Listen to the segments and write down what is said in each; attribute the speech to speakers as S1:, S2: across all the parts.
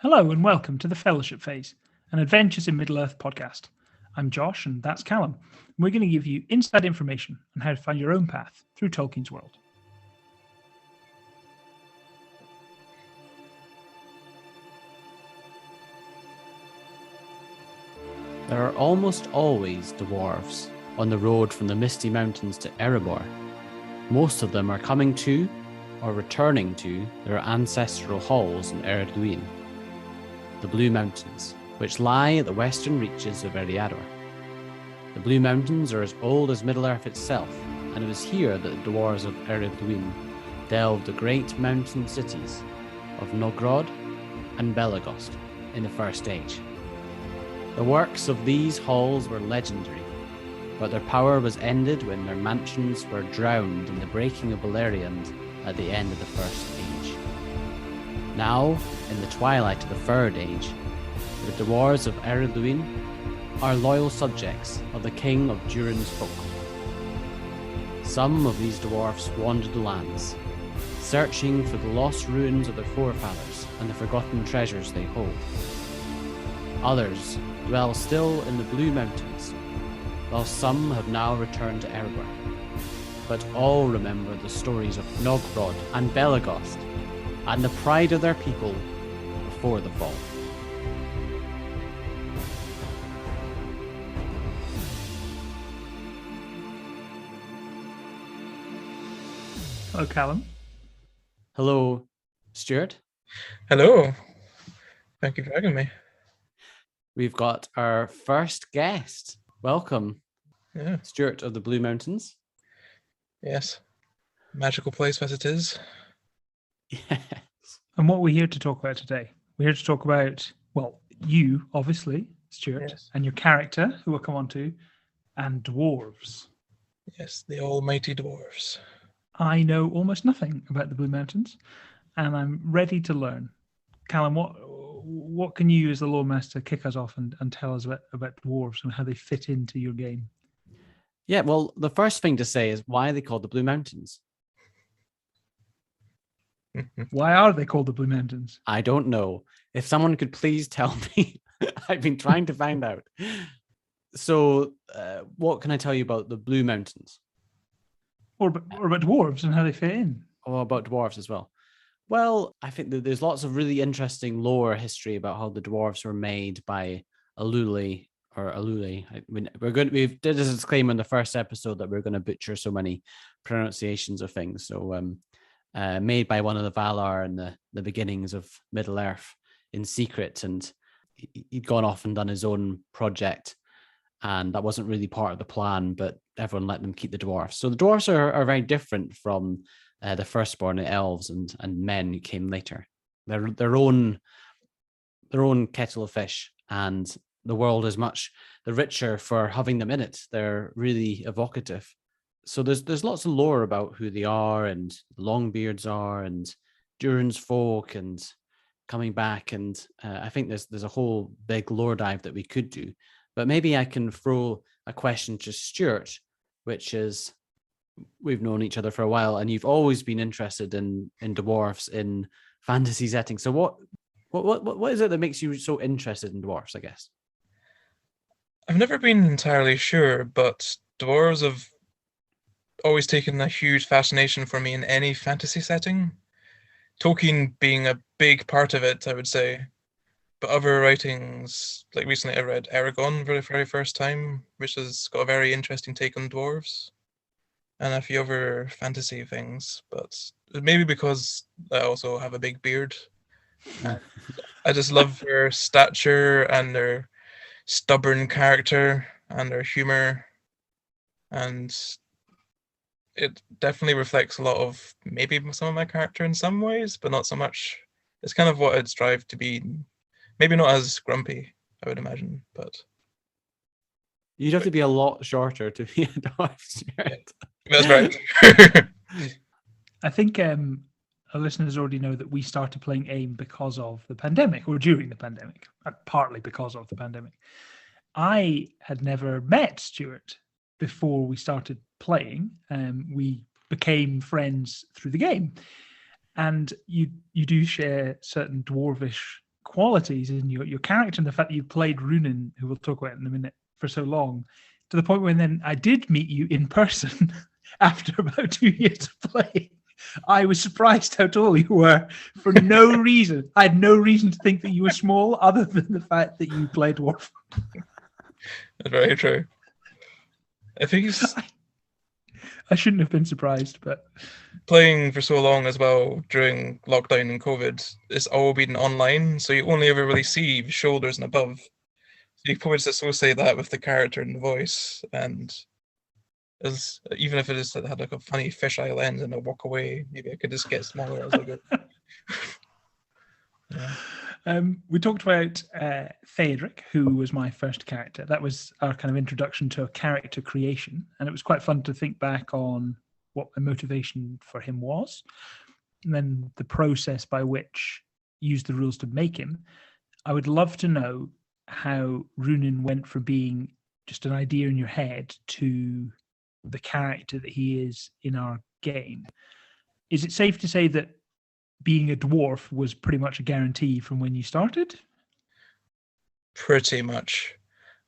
S1: Hello and welcome to the Fellowship Phase, an Adventures in Middle-earth podcast. I'm Josh and that's Callum. And we're going to give you inside information on how to find your own path through Tolkien's world.
S2: There are almost always dwarves on the road from the Misty Mountains to Erebor. Most of them are coming to, or returning to, their ancestral halls in Ered Luin, the Blue Mountains, which lie at the western reaches of Eriador. The Blue Mountains are as old as Middle-earth itself, and it was here that the dwarves of Ered Luin delved the great mountain cities of Nogrod and Belagost in the First Age. The works of these halls were legendary, but their power was ended when their mansions were drowned in the breaking of Beleriand at the end of the First Age. Now, in the twilight of the Third Age, the dwarves of Ered Luin are loyal subjects of the king of Durin's folk. Some of these dwarfs wander the lands, searching for the lost ruins of their forefathers and the forgotten treasures they hold. Others dwell still in the Blue Mountains, while some have now returned to Erebor. But all remember the stories of Nogrod and Belagost, and the pride of their people before the fall.
S1: Hello, Callum.
S2: Hello, Stuart.
S3: Hello. Thank you for having me.
S2: We've got our first guest. Welcome,
S3: Yeah.
S2: Stuart of the Blue Mountains.
S3: Yes. Magical place as it is.
S2: Yes.
S1: And what we're here to talk about today, we're here to talk about, well, you, obviously, Stuart,
S3: Yes.
S1: and your character, who we'll come on to, and dwarves.
S3: Yes, the almighty dwarves.
S1: I know almost nothing about the Blue Mountains, and I'm ready to learn. Callum, what can you, as the lore master, kick us off and tell us about dwarves and how they fit into your game?
S2: Yeah, well, the first thing to say is why are they called the Blue Mountains?
S1: Why are they called the Blue Mountains?
S2: I don't know. If someone could please tell me. I've been trying to find out. So, what can I tell you about the Blue Mountains?
S1: Or about dwarves and how they fit in?
S2: Or about dwarves as well? Well, I think that there's lots of really interesting lore history about how the dwarves were made by Aluli. I mean, we did a disclaimer in the first episode that we're going to butcher so many pronunciations of things. So, made by one of the Valar in the beginnings of Middle-earth in secret, and he'd gone off and done his own project, and that wasn't really part of the plan, but everyone let them keep the dwarfs. So the dwarfs are very different from the firstborn elves and men who came later. They're their own kettle of fish, and the world is much the richer for having them in it. They're really evocative. So there's lots of lore about who they are, and the Longbeards are, and Durin's folk, and coming back. And I think there's a whole big lore dive that we could do. But maybe I can throw a question to Stuart, which is, we've known each other for a while, and you've always been interested in dwarfs in fantasy settings. So what is it that makes you so interested in dwarfs, I guess?
S3: I've never been entirely sure, but dwarves have always taken a huge fascination for me in any fantasy setting. Tolkien being a big part of it, I would say. But other writings, like recently I read Aragon for the very first time, which has got a very interesting take on dwarves, and a few other fantasy things. But maybe because I also have a big beard. I just love their stature and their stubborn character and their humor, and it definitely reflects a lot of maybe some of my character in some ways, but not so much. It's kind of what I'd strive to be. Maybe not as grumpy, I would imagine, but
S2: You'd have to be a lot shorter to be a dwarf, Stuart.
S3: that's right.
S1: I think our listeners already know that we started playing AiME because of the pandemic, or during the pandemic, partly because of the pandemic. I had never met Stuart before we started playing. We became friends through the game, and you do share certain dwarvish qualities in your character and the fact that you played Runin, who we'll talk about in a minute, for so long, to the point when then I did meet you in person after about 2 years of playing. I was surprised how tall you were for no reason. I had no reason to think that you were small other than the fact that you played Dwarf.
S3: That's very true. I think he's
S1: I shouldn't have been surprised, but
S3: playing for so long as well during lockdown and COVID. It's all been online, so you only ever really see shoulders and above. So you probably just associate that with the character and the voice, and as even if it is had like a funny fisheye lens and I walk away, maybe I could just get smaller as I go. Yeah.
S1: We talked about Theodric, who was my first character. That was our kind of introduction to a character creation, and it was quite fun to think back on what the motivation for him was, and then the process by which you used the rules to make him. I would love to know how Runin went from being just an idea in your head to the character that he is in our game. Is it safe to say that being a dwarf was pretty much a guarantee from when you started?
S3: Pretty much.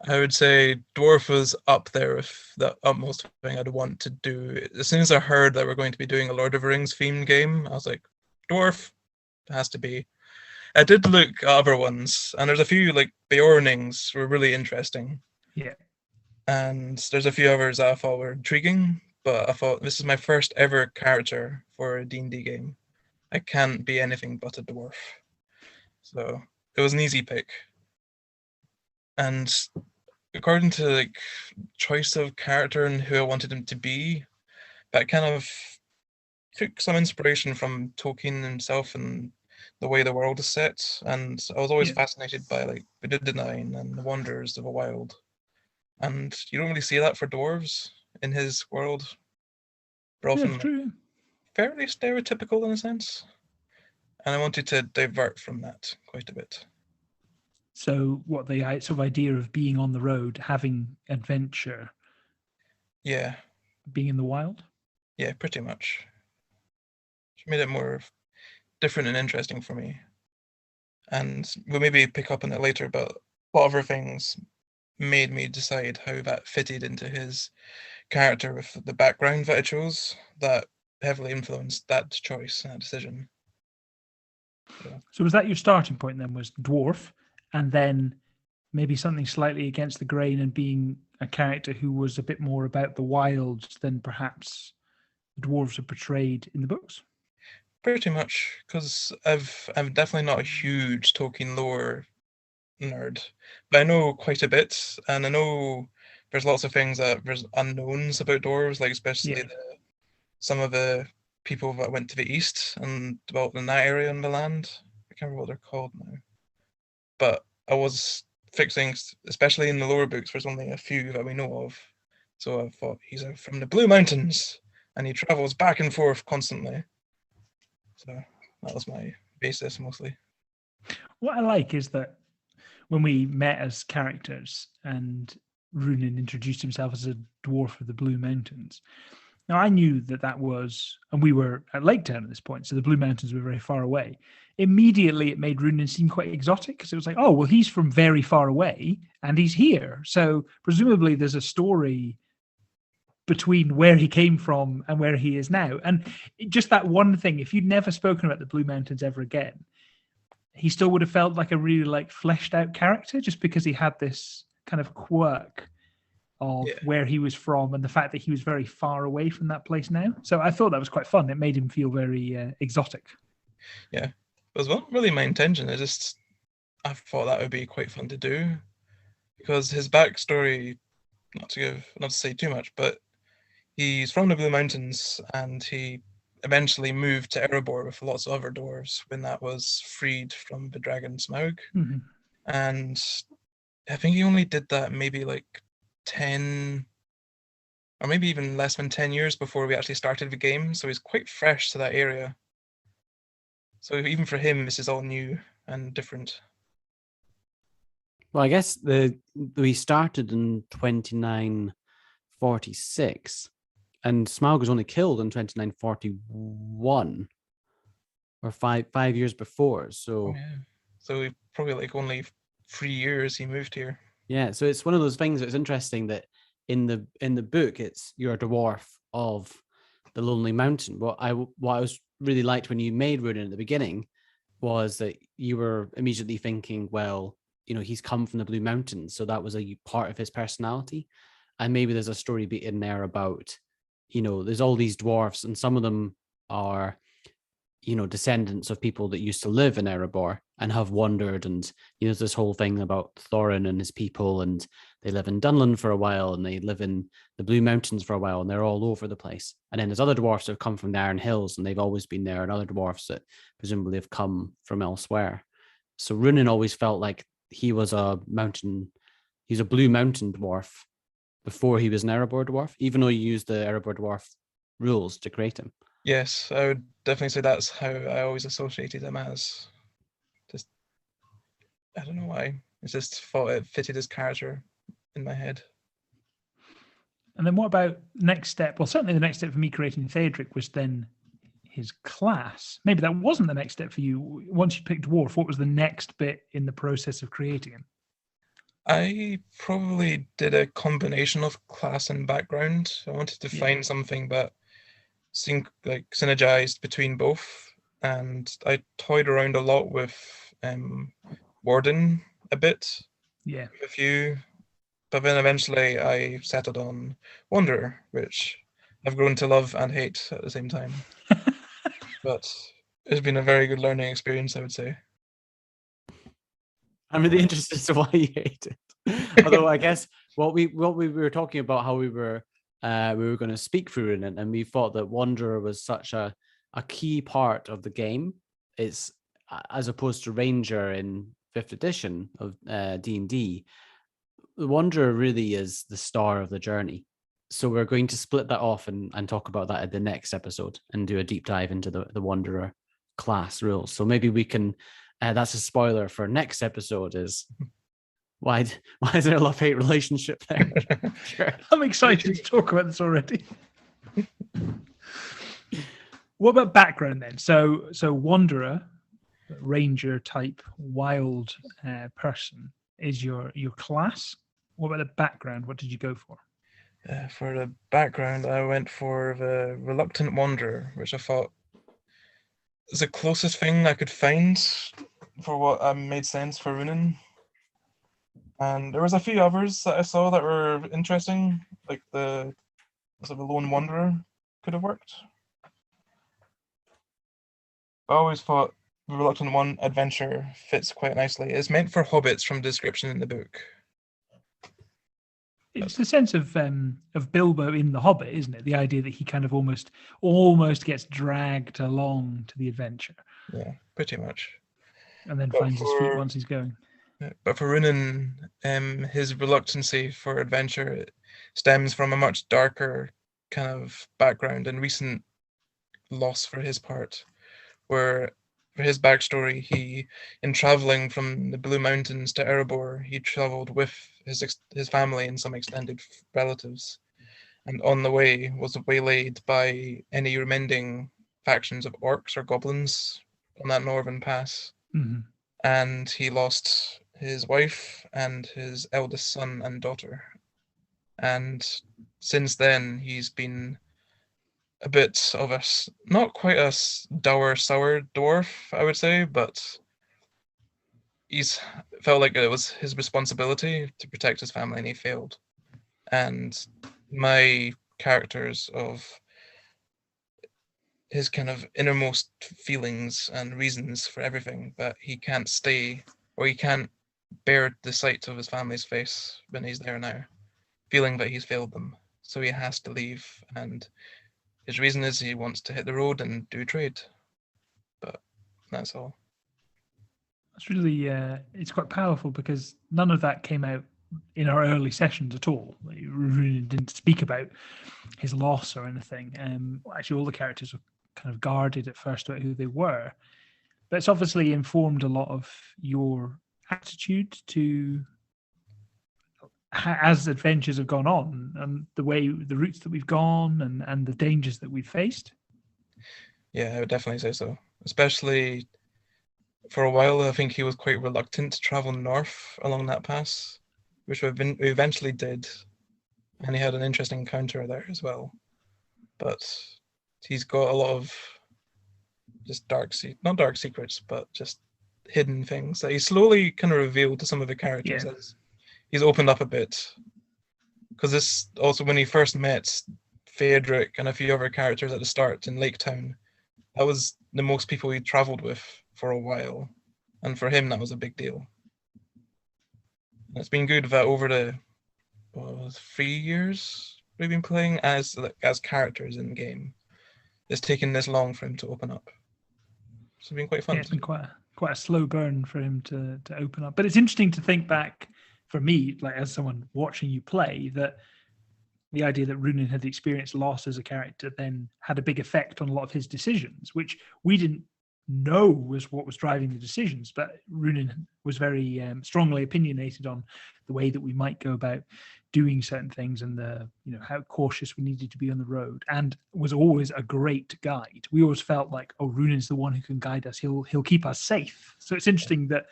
S3: I would say dwarf was up there with the utmost thing I'd want to do. As soon as I heard that we're going to be doing a Lord of the Rings themed game, I was like, dwarf, it has to be. I did look at other ones, and there's a few, like Beornings were really interesting.
S1: Yeah.
S3: And there's a few others that I thought were intriguing, but I thought this is my first ever character for a D&D game. I can't be anything but a dwarf. So it was an easy pick. And according to like choice of character and who I wanted him to be, that kind of took some inspiration from Tolkien himself and the way the world is set. And I was always fascinated by like the Duddenine and the Wanderers of the Wild. And you don't really see that for dwarves in his world. They're often
S1: true.
S3: fairly stereotypical in a sense. And I wanted to divert from that quite a bit.
S1: So what the sort of idea of being on the road, having adventure,
S3: Yeah.
S1: being in the wild?
S3: Yeah, pretty much. Which made it more different and interesting for me. And we'll maybe pick up on it later, but what other things made me decide how that fitted into his character with the background that I chose that heavily influenced that choice and that decision.
S1: So was that your starting point then, was dwarf, and then maybe something slightly against the grain and being a character who was a bit more about the wilds than perhaps the dwarves are portrayed in the books?
S3: Pretty much, because I'm definitely not a huge Tolkien lore nerd, but I know quite a bit, and I know there's lots of things that there's unknowns about dwarves, like especially some of the people that went to the east and dwelt in that area in the land. I can't remember what they're called now, but I was fixing, especially in the lower books, there's only a few that we know of. So I thought he's from the Blue Mountains, and he travels back and forth constantly. So that was my basis mostly.
S1: What I like is that when we met as characters and Runin introduced himself as a dwarf of the Blue Mountains. Now, I knew that was, and we were at Lake Town at this point, so the Blue Mountains were very far away. Immediately, it made Runin seem quite exotic, because it was like, oh, well, he's from very far away, and he's here. So presumably there's a story between where he came from and where he is now. And just that one thing, if you'd never spoken about the Blue Mountains ever again, he still would have felt like a really like fleshed out character, just because he had this kind of quirk of where he was from and the fact that he was very far away from that place now. So I thought that was quite fun. It made him feel very exotic.
S3: Yeah, it was not really my intention. I thought that would be quite fun to do, because his backstory, not to say too much, but he's from the Blue Mountains and he eventually moved to Erebor with lots of other dwarves when that was freed from the dragon Smaug.
S1: Mm-hmm.
S3: And I think he only did that maybe like 10 or maybe even less than 10 years before we actually started the game. So he's quite fresh to that area. So even for him, this is all new and different.
S2: Well, I guess we started in 2946, and Smaug was only killed in 2941, or five years before. So
S3: So he probably like only 3 years he moved here.
S2: Yeah, so it's one of those things that's interesting that in the book it's you're a dwarf of the Lonely Mountain. What I was really liked when you made Runin at the beginning was that you were immediately thinking, well, he's come from the Blue Mountains, so that was a part of his personality. And maybe there's a story bit in there about, there's all these dwarfs, and some of them are, descendants of people that used to live in Erebor and have wandered. And there's this whole thing about Thorin and his people, and they live in Dunland for a while, and they live in the Blue Mountains for a while, and they're all over the place. And then there's other dwarfs that have come from the Iron Hills, and they've always been there, and other dwarfs that presumably have come from elsewhere. So Runin always felt like he was he's a Blue Mountain dwarf before he was an Erebor dwarf, even though you used the Erebor dwarf rules to create him.
S3: Yes, I would definitely say that's how I always associated him as. Just, I don't know why. I just thought it fitted his character in my head.
S1: And then what about next step? Well, certainly the next step for me creating Theodric was then his class. Maybe that wasn't the next step for you. Once you picked dwarf, what was the next bit in the process of creating him?
S3: I probably did a combination of class and background. I wanted to find something that synergized between both, and I toyed around a lot with Warden a bit.
S1: Yeah.
S3: A few, but then eventually I settled on Wanderer, which I've grown to love and hate at the same time. But it's been a very good learning experience, I would say.
S2: I'm really interested as to why you hate it. Although I guess what we were talking about, how we were going to speak through it, and we thought that Wanderer was such a key part of the game. It's as opposed to Ranger in 5th edition of D&D. The Wanderer really is the star of the journey. So we're going to split that off and talk about that at the next episode and do a deep dive into the Wanderer class rules. So maybe we can. That's a spoiler for next episode. Is why is there a love-hate relationship there? Sure.
S1: I'm excited to talk about this already. What about background then? So Wanderer, Ranger type, wild person is your class. What about the background? What did you go for?
S3: For the background, I went for the Reluctant Wanderer, which I thought is the closest thing I could find for what made sense for Runin. And there was a few others that I saw that were interesting, like the Lone Wanderer could have worked. I always thought the Reluctant One adventure fits quite nicely. It's meant for hobbits from description in the book.
S1: It's the sense of Bilbo in The Hobbit, isn't it? The idea that he kind of almost gets dragged along to the adventure.
S3: Yeah, pretty much.
S1: And then finds his feet once he's going.
S3: But for Runin, his reluctancy for adventure stems from a much darker kind of background and recent loss for his part, where for his backstory, he, in traveling from the Blue Mountains to Erebor, he traveled with his family and some extended relatives, and on the way was waylaid by any remaining factions of orcs or goblins on that northern pass.
S1: Mm-hmm.
S3: And he lost his wife and his eldest son and daughter. And since then, he's been a bit of not quite a dour, sour dwarf, I would say, but he's felt like it was his responsibility to protect his family, and he failed. And my characters of his kind of innermost feelings and reasons for everything, but he can't stay, or he can't bear the sight of his family's face when he's there now, feeling that he's failed them. So he has to leave, and his reason is he wants to hit the road and do trade. But that's all.
S1: That's really, it's quite powerful because none of that came out in our early sessions at all. We really didn't speak about his loss or anything. Actually, all the characters were kind of guarded at first about who they were. But it's obviously informed a lot of your attitude to as adventures have gone on and the routes that we've gone and the dangers that we've faced.
S3: Yeah, I would definitely say so. Especially for a while, I think he was quite reluctant to travel north along that pass, which we eventually did, and he had an interesting encounter there as well. But he's got a lot of just not dark secrets, but just hidden things that he slowly kind of revealed to some of the characters as he's opened up a bit. Because this also, when he first met Phaedric and a few other characters at the start in Lake Town, that was the most people he travelled with for a while, and for him that was a big deal. And it's been good that over the 3 years we've been playing as characters in the game, it's taken this long for him to open up. So it's been quite fun.
S1: Yeah, it's been quite a slow burn for him to open up. But it's interesting to think back for me, like as someone watching you play, that the idea that Runin had experienced loss as a character then had a big effect on a lot of his decisions, which we didn't know was what was driving the decisions. But Runin was very strongly opinionated on the way that we might go about doing certain things and how cautious we needed to be on the road, and was always a great guide. We always felt like, oh, Runin's the one who can guide us. He'll keep us safe. So it's interesting that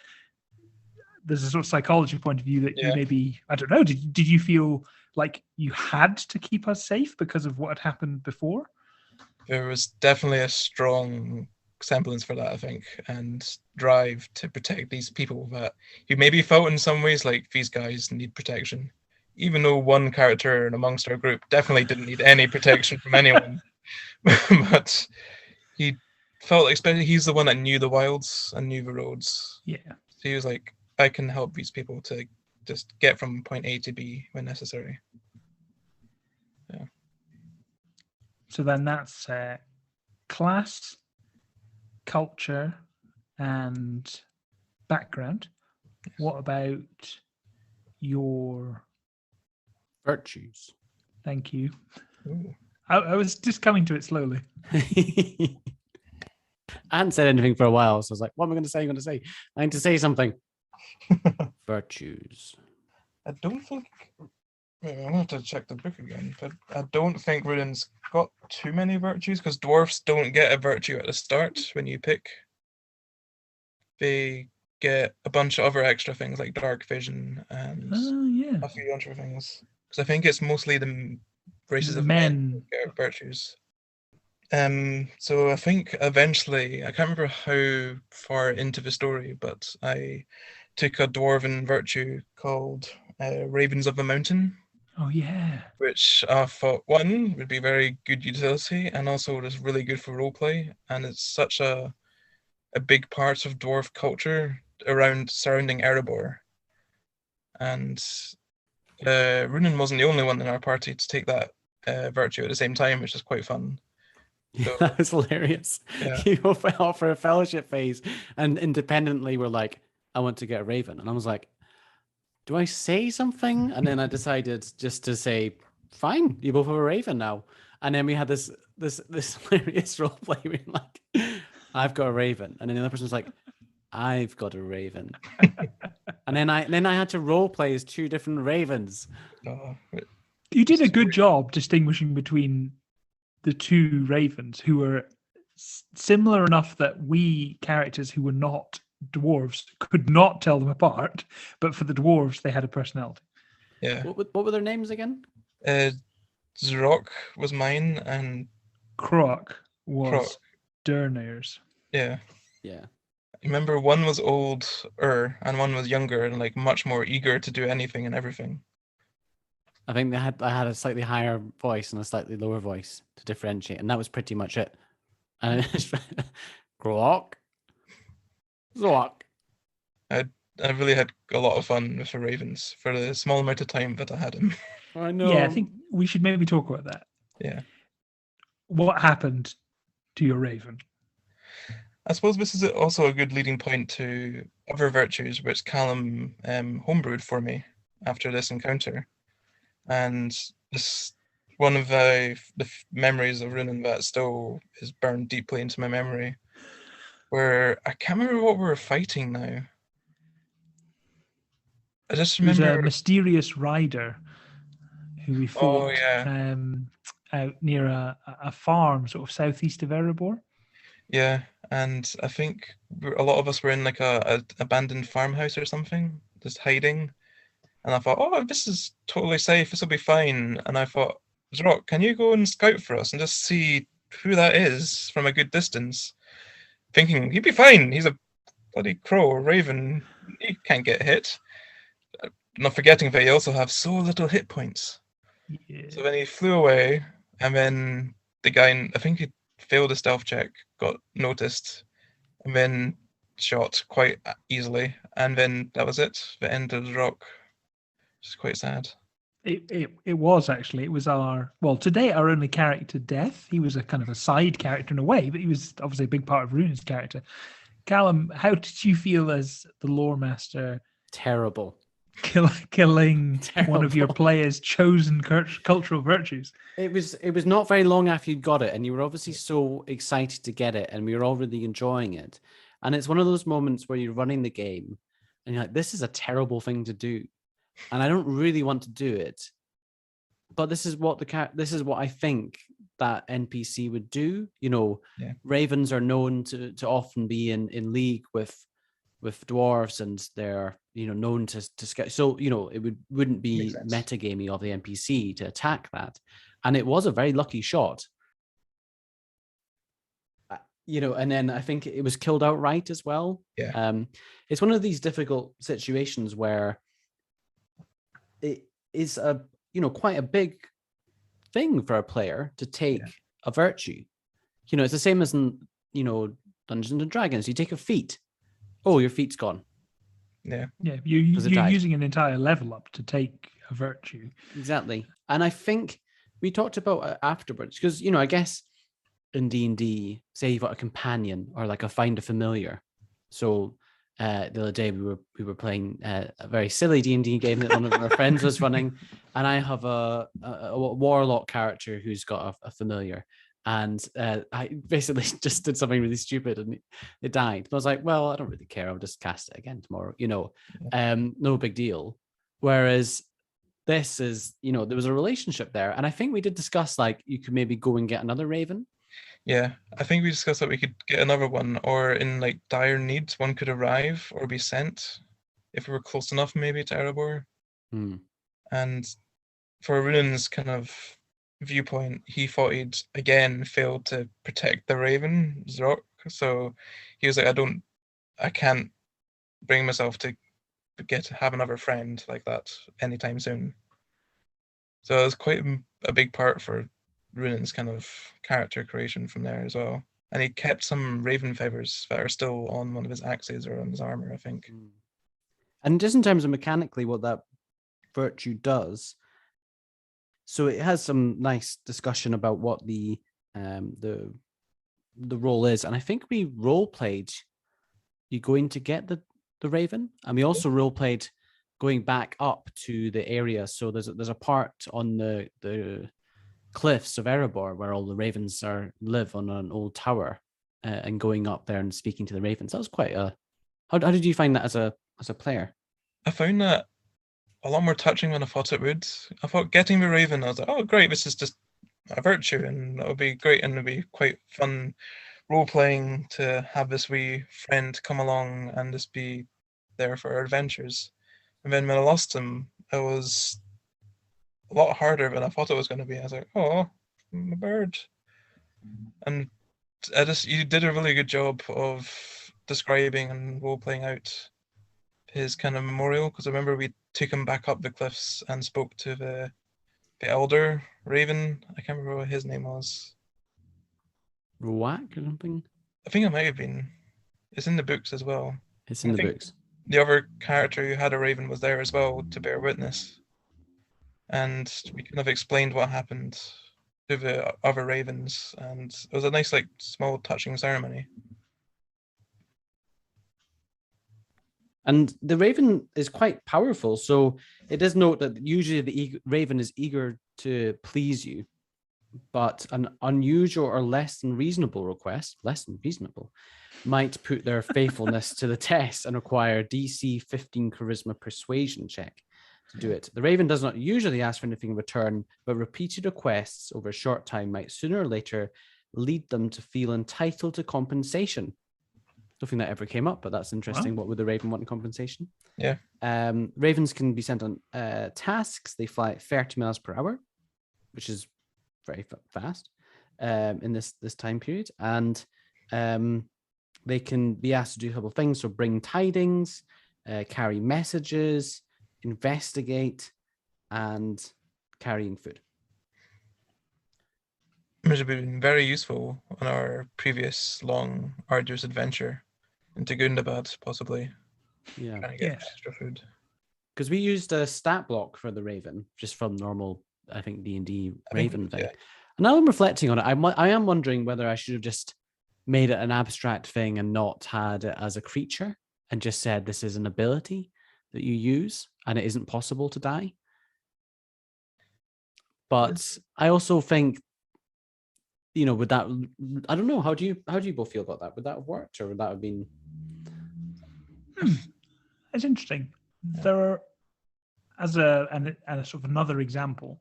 S1: there's a sort of psychology point of view that you maybe, I don't know, did you feel like you had to keep us safe because of what had happened before?
S3: There was definitely a strong semblance for that, I think, and drive to protect these people that you maybe felt in some ways like these guys need protection, even though one character amongst our group definitely didn't need any protection from anyone. But he felt, especially he's the one that knew the wilds and knew the roads.
S1: Yeah.
S3: So he was like, I can help these people to just get from point A to B when necessary. Yeah.
S1: So then that's class, culture, and background.
S3: Yes.
S1: What about your
S2: virtues?
S1: Thank you.
S3: Ooh.
S1: I was just coming to it slowly.
S2: I hadn't said anything for a while, so I was like, what am I going to say? I need to say something. Virtues.
S3: I don't think... Wait, I'm going to have to check the book again, but I don't think Runin's got too many virtues, because dwarfs don't get a virtue at the start when you pick. They get a bunch of other extra things like dark vision and a few other things. Because I think it's mostly the races of men who get virtues. So I think eventually, I can't remember how far into the story, but I took a dwarven virtue called Ravens of the Mountain.
S1: Oh yeah.
S3: Which I thought, one, would be very good utility, and also was really good for roleplay. And it's such a big part of dwarf culture around surrounding Erebor. And Runin wasn't the only one in our party to take that virtue at the same time, which is quite fun.
S2: So, that was hilarious. Yeah. You went for a fellowship phase and independently were like, I want to get a raven. And I was like, do I say something? And then I decided just to say, fine, you both have a raven now. And then we had this hilarious role play where you're like, I've got a raven. And then the other person was like, I've got a raven. And then I had to role play as two different ravens.
S1: You did a good job distinguishing between the two ravens who were similar enough that we characters who were not dwarves could not tell them apart, but for the dwarves they had a personality.
S3: Yeah.
S2: What were their names again?
S3: Zrock was mine, and
S1: Croc was Dernier's.
S3: Yeah.
S2: Yeah.
S3: Remember, one was older and one was younger and like much more eager to do anything and everything.
S2: I think I had a slightly higher voice and a slightly lower voice to differentiate, and that was pretty much it. And Croc. Zoak. I
S3: really had a lot of fun with the ravens for the small amount of time that I had him.
S2: I know.
S1: Yeah, I think we should maybe talk about that.
S3: Yeah.
S1: What happened to your raven?
S3: I suppose this is also a good leading point to other virtues which Callum homebrewed for me after this encounter. And this one of the memories of Runin that still is burned deeply into my memory, where I can't remember what we were fighting now. I just remember...
S1: There's a mysterious rider who we fought out near a farm sort of southeast of Erebor.
S3: Yeah, and I think a lot of us were in like a abandoned farmhouse or something, just hiding. And I thought, oh, this is totally safe. This will be fine. And I thought, Zrock, can you go and scout for us and just see who that is from a good distance? Thinking he'd be fine. He's a bloody crow or raven. He can't get hit. Not forgetting that he also have so little hit points.
S1: Yeah.
S3: So then he flew away, and then the guy, I think he failed a stealth check, got noticed, and then shot quite easily. And then that was it. The end of the rock. It's quite sad.
S1: It was actually. It was today our only character, Death. He was a kind of a side character in a way, but he was obviously a big part of Runin's character. Callum, how did you feel as the lore master
S2: Terrible.
S1: killing one of your
S2: Terrible.
S1: players' chosen cultural virtues?
S2: It was not very long after you got it, and you were obviously so excited to get it, and we were all really enjoying it. And it's one of those moments where you're running the game, and you're like, "This is a terrible thing to do," and I don't really want to do it. But this is what I think that NPC would do. You know,
S3: Yeah.
S2: ravens are known to often be in league with dwarves, and they're known to scout. So it wouldn't be metagamey of the NPC to attack that, and it was a very lucky shot. And then I think it was killed outright as well.
S3: Yeah.
S2: It's one of these difficult situations where it is quite a big thing for a player to take a virtue. It's the same as in Dungeons and Dragons. You take a feat. Oh, your feat's gone.
S3: Yeah.
S1: Yeah, you're using an entire level up to take a virtue.
S2: Exactly. And I think we talked about it afterwards, because I guess in D&D, say you've got a companion or like a find a familiar. So the other day we were playing a very silly D&D game that one of our friends was running, and I have a warlock character who's got a familiar, and I basically just did something really stupid and it died. I was like, well, I don't really care. I'll just cast it again tomorrow. No big deal. Whereas this is, there was a relationship there, and I think we did discuss like you could maybe go and get another raven.
S3: Yeah, I think we discussed that we could get another one, or in like dire need, one could arrive or be sent if we were close enough, maybe to Erebor. And for Runin's kind of viewpoint, he thought he'd again failed to protect the raven, Zrock. So he was like, I can't bring myself to have another friend like that anytime soon. So it was quite a big part for Runin's kind of character creation from there as well. And he kept some raven feathers that are still on one of his axes or on his armor, I think.
S2: And just in terms of mechanically what that virtue does, so it has some nice discussion about what the role is. And I think we role played you going to get the raven, and we also role played going back up to the area. So there's a part on the cliffs of Erebor where all the ravens live on an old tower, and going up there and speaking to the ravens. That was quite how did you find that as a player?
S3: I found that a lot more touching than I thought it would. I thought getting the raven, I was like, oh great, this is just a virtue and it'll be great, and it'll be quite fun role playing to have this wee friend come along and just be there for our adventures. And then when I lost him, it was a lot harder than I thought it was going to be. I was like, oh, my bird. And you did a really good job of describing and role playing out his kind of memorial, because I remember we took him back up the cliffs and spoke to the elder raven. I can't remember what his name was.
S2: Ruak or something?
S3: I think it might have been. It's in the books as well.
S2: It's in the books.
S3: The other character who had a raven was there as well to bear witness. And we kind of explained what happened to the other ravens, and it was a nice, like, small touching ceremony.
S2: And the raven is quite powerful, so it does note that usually the raven is eager to please you, but an unusual or less than reasonable request, might put their faithfulness to the test and require DC 15 charisma persuasion check to do it. The raven does not usually ask for anything in return, but repeated requests over a short time might sooner or later lead them to feel entitled to compensation. Don't think that ever came up, but that's interesting.
S1: Wow.
S2: What would the raven want in compensation?
S3: Yeah.
S2: Ravens can be sent on tasks. They fly at 30 miles per hour, which is very fast in this time period. And they can be asked to do a couple of things. So bring tidings, carry messages, investigate, and carrying food.
S3: Which have been very useful on our previous long, arduous adventure into Gundabad, possibly.
S2: Yeah.
S3: Trying to get
S1: Yes.
S3: extra food.
S2: Because we used a stat block for the Raven, just from normal, I think, D&D Raven thing.
S3: Yeah.
S2: And now I'm reflecting on it. I am wondering whether I should have just made it an abstract thing and not had it as a creature and just said this is an ability that you use and it isn't possible to die. But I also think, would that, I don't know, how do you both feel about that? Would that have worked, or would that have been?
S1: It's interesting. There are, as a sort of another example,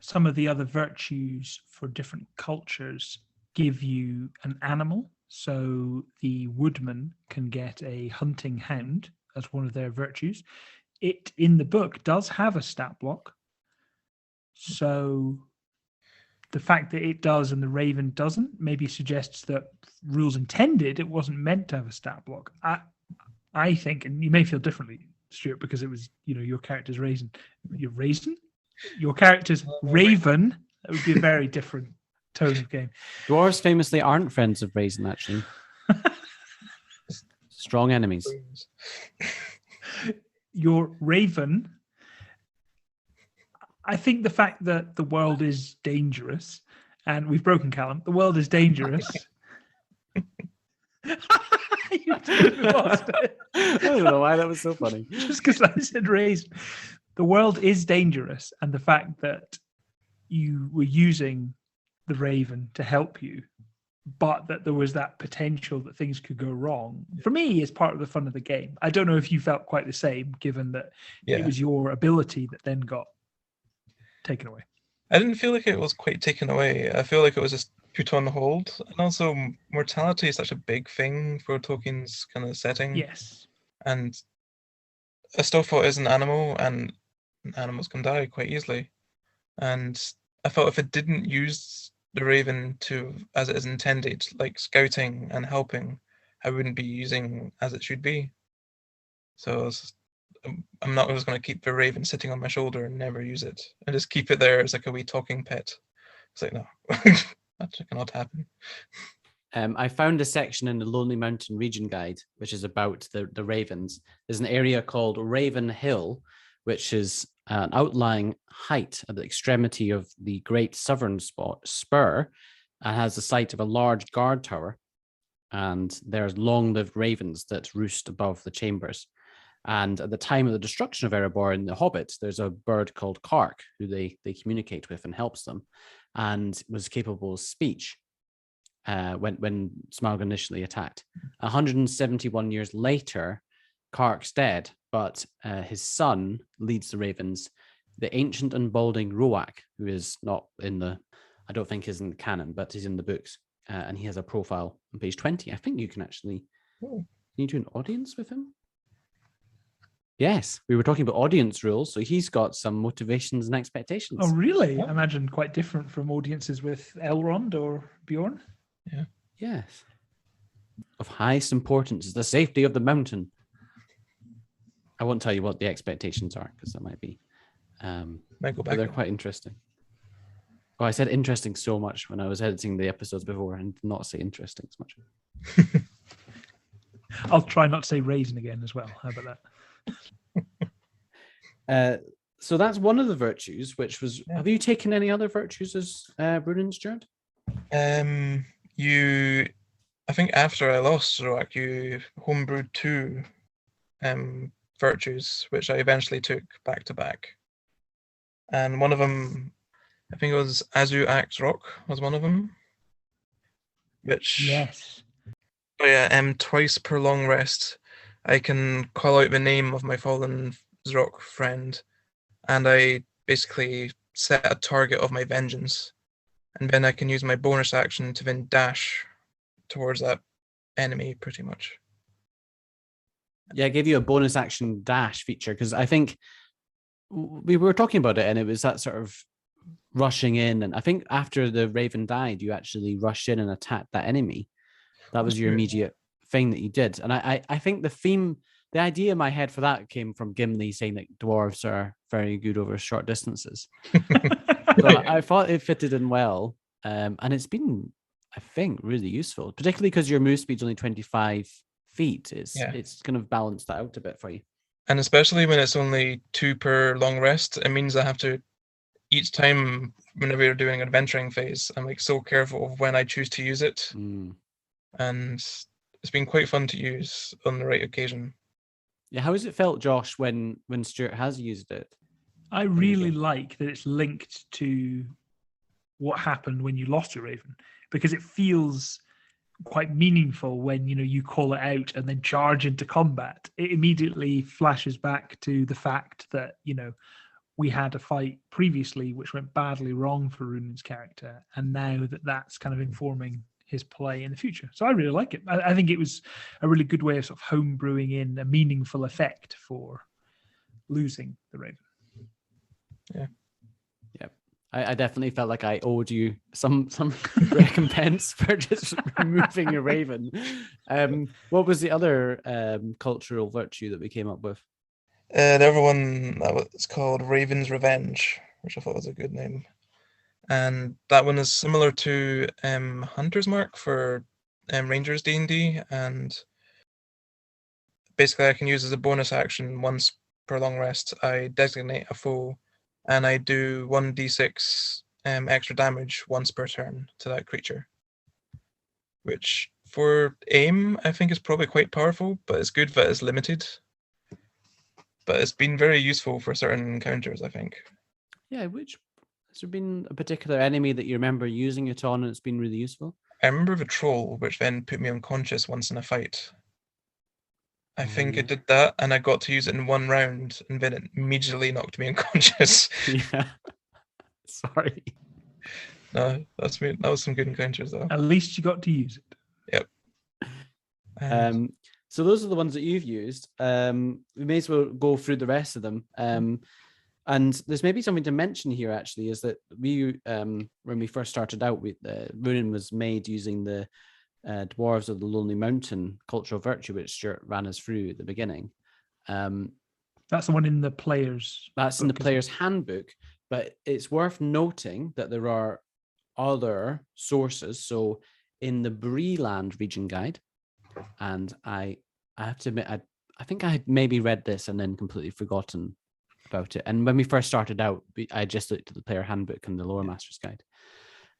S1: some of the other virtues for different cultures give you an animal. So the woodman can get a hunting hound as one of their virtues. It, in the book, does have a stat block. So the fact that it does and the raven doesn't maybe suggests that rules intended, it wasn't meant to have a stat block. I think, and you may feel differently, Stuart, because it was, your character's raisin. Your character's raven. That would be a very different tone of game.
S2: Dwarves famously aren't friends of Raisin, actually. Strong enemies.
S1: Your raven, I think the fact that the world is dangerous, and we've broken Callum, the world is dangerous. You totally lost it.
S2: I don't know why that was so funny.
S1: Just because I said raisin. The world is dangerous, and the fact that you were using the raven to help you, but that there was that potential that things could go wrong, for me, is part of the fun of the game. I don't know if you felt quite the same, given that it was your ability that then got taken away.
S3: I didn't feel like it was quite taken away. I feel like it was just put on hold. And also, mortality is such a big thing for Tolkien's kind of setting.
S1: Yes.
S3: And I still thought it is an animal, and animals can die quite easily. And I felt if it didn't use the raven as it is intended, like scouting and helping, I wouldn't be using as it should be. So I'm not just going to keep the raven sitting on my shoulder and never use it, and just keep it there as like a wee talking pet. It's like, no, that cannot happen.
S2: I found a section in the Lonely Mountain Region Guide, which is about the ravens. There's an area called Raven Hill, which is an outlying height at the extremity of the Great Southern Spur, and has the site of a large guard tower. And there's long-lived ravens that roost above the chambers. And at the time of the destruction of Erebor in The Hobbit, there's a bird called Kark, who they communicate with and helps them, and was capable of speech when Smaug initially attacked. 171 years later, Kark's dead, but his son leads the ravens, the ancient and balding Roak, who is not in I don't think is in the canon, but he's in the books. And he has a profile on page 20. I think you can actually, can you do an audience with him? Yes, we were talking about audience rules, so he's got some motivations and expectations.
S1: Oh, really? I imagine quite different from audiences with Elrond or Bjorn.
S3: Yeah.
S2: Yes. Of highest importance is the safety of the mountain. I won't tell you what the expectations are, because that might be.
S3: Might go back.
S2: But they're quite interesting. Oh, I said interesting so much when I was editing the episodes before, and did not say interesting as much.
S1: I'll try not to say raisin again as well. How about that?
S2: So that's one of the virtues, which was. Yeah. Have you taken any other virtues as Runin, Stuart?
S3: I think after I lost Roak, you homebrewed 2 virtues, which I eventually took back to back. And one of them, I think it was Azu Axe Rock, was one of them. Which,
S1: yes.
S3: Oh yeah, twice per long rest, I can call out the name of my fallen Zrock friend, and I basically set a target of my vengeance. and then I can use my bonus action to then dash towards that enemy pretty much.
S2: Yeah, I gave you a bonus action dash feature because I think we were talking about it and it was that sort of rushing in. And I think after the Raven died, you actually rushed in and attacked that enemy. That was your immediate thing that you did. And I think the idea in my head for that came from Gimli saying that dwarves are very good over short distances. So I thought it fitted in well. And it's been, I think, really useful, particularly because your move speed's only 25 feet. It's kind of balanced that out a bit for you.
S3: And especially when it's only 2 per long rest, it means I have to, each time whenever you're doing an adventuring phase, I'm like so careful of when I choose to use it. And it's been quite fun to use on the right occasion.
S2: Yeah, how has it felt, Josh, when Stuart has used it?
S1: I really like that it's linked to what happened when you lost your Raven, because it feels quite meaningful when you call it out and then charge into combat. It immediately flashes back to the fact that we had a fight previously which went badly wrong for Runin's character, and now that's kind of informing his play in the future. So I really like it. I think it was a really good way of sort of home brewing in a meaningful effect for losing the Raven.
S3: Yeah.
S2: I definitely felt like I owed you some recompense for just removing your Raven. What was the other cultural virtue that we came up with?
S3: The other one, it's called Raven's Revenge, which I thought was a good name. And that one is similar to Hunter's Mark for Rangers D&D, and basically I can use as a bonus action once per long rest. I designate a foe, and I do 1d6 extra damage once per turn to that creature, which for AiME I think is probably quite powerful, but it's good that it's limited. But it's been very useful for certain encounters, I think.
S2: Yeah, has there been a particular enemy that you remember using it on and it's been really useful?
S3: I remember the troll, which then put me unconscious once in a fight. I think it did that, and I got to use it in one round, and then it immediately knocked me unconscious.
S2: Yeah. Sorry.
S3: No, that was some good encounters, though.
S1: At least you got to use it.
S3: Yep.
S2: So those are the ones that you've used. We may as well go through the rest of them. And there's maybe something to mention here, actually, is that we, when we first started out, Runin was made using the Dwarves of the Lonely Mountain cultural virtue, which Stuart ran us through at the beginning.
S1: That's the one in the player's
S2: That's in the player's handbook, but it's worth noting that there are other sources. So in the Breeland region guide, and I have to admit, I think I had maybe read this and then completely forgotten about it. And when we first started out, I just looked at the player handbook and the Lore Master's Guide.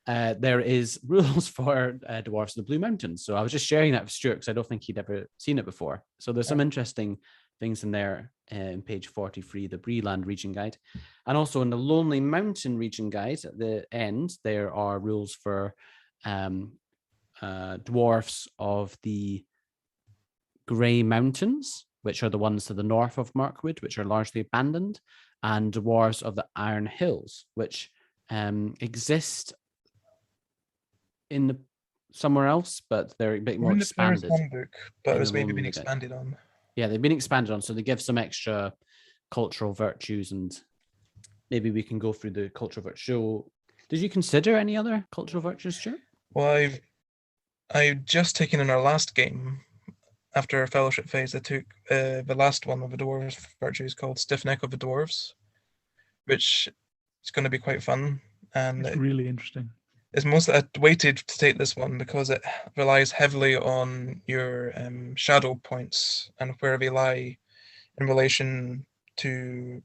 S2: There is rules for Dwarves of the Blue Mountains. So I was just sharing that with Stuart because I don't think he'd ever seen it before. So there's some interesting things in there in page 43, the Breeland region guide. And also in the Lonely Mountain region guide, at the end, there are rules for dwarfs of the Grey Mountains, which are the ones to the north of Mirkwood, which are largely abandoned, and dwarves of the Iron Hills, which exist in somewhere else, but they're a bit more expanded.
S3: Handbook, but it's maybe been expanded on.
S2: Yeah, they've been expanded on, so they give some extra cultural virtues, and maybe we can go through the cultural virtue. Did you consider any other cultural virtues, Stuart?
S3: Well, I've just taken in our last game. After our fellowship phase, I took the last one of the dwarves virtues called Stiff Neck of the Dwarves, which is going to be quite fun. And
S1: it's really interesting.
S3: It's mostly I waited to take this one because it relies heavily on your shadow points and where they lie in relation to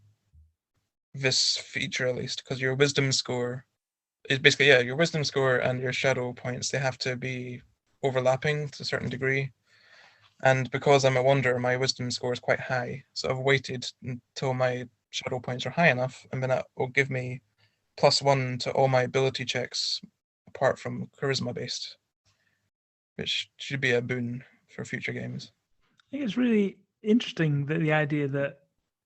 S3: this feature, at least, because your wisdom score is basically, your wisdom score and your shadow points, they have to be overlapping to a certain degree. And because I'm a wanderer, my wisdom score is quite high. So I've waited until my shadow points are high enough, and then that will give me +1 to all my ability checks apart from charisma based, which should be a boon for future games.
S1: I think it's really interesting that the idea that,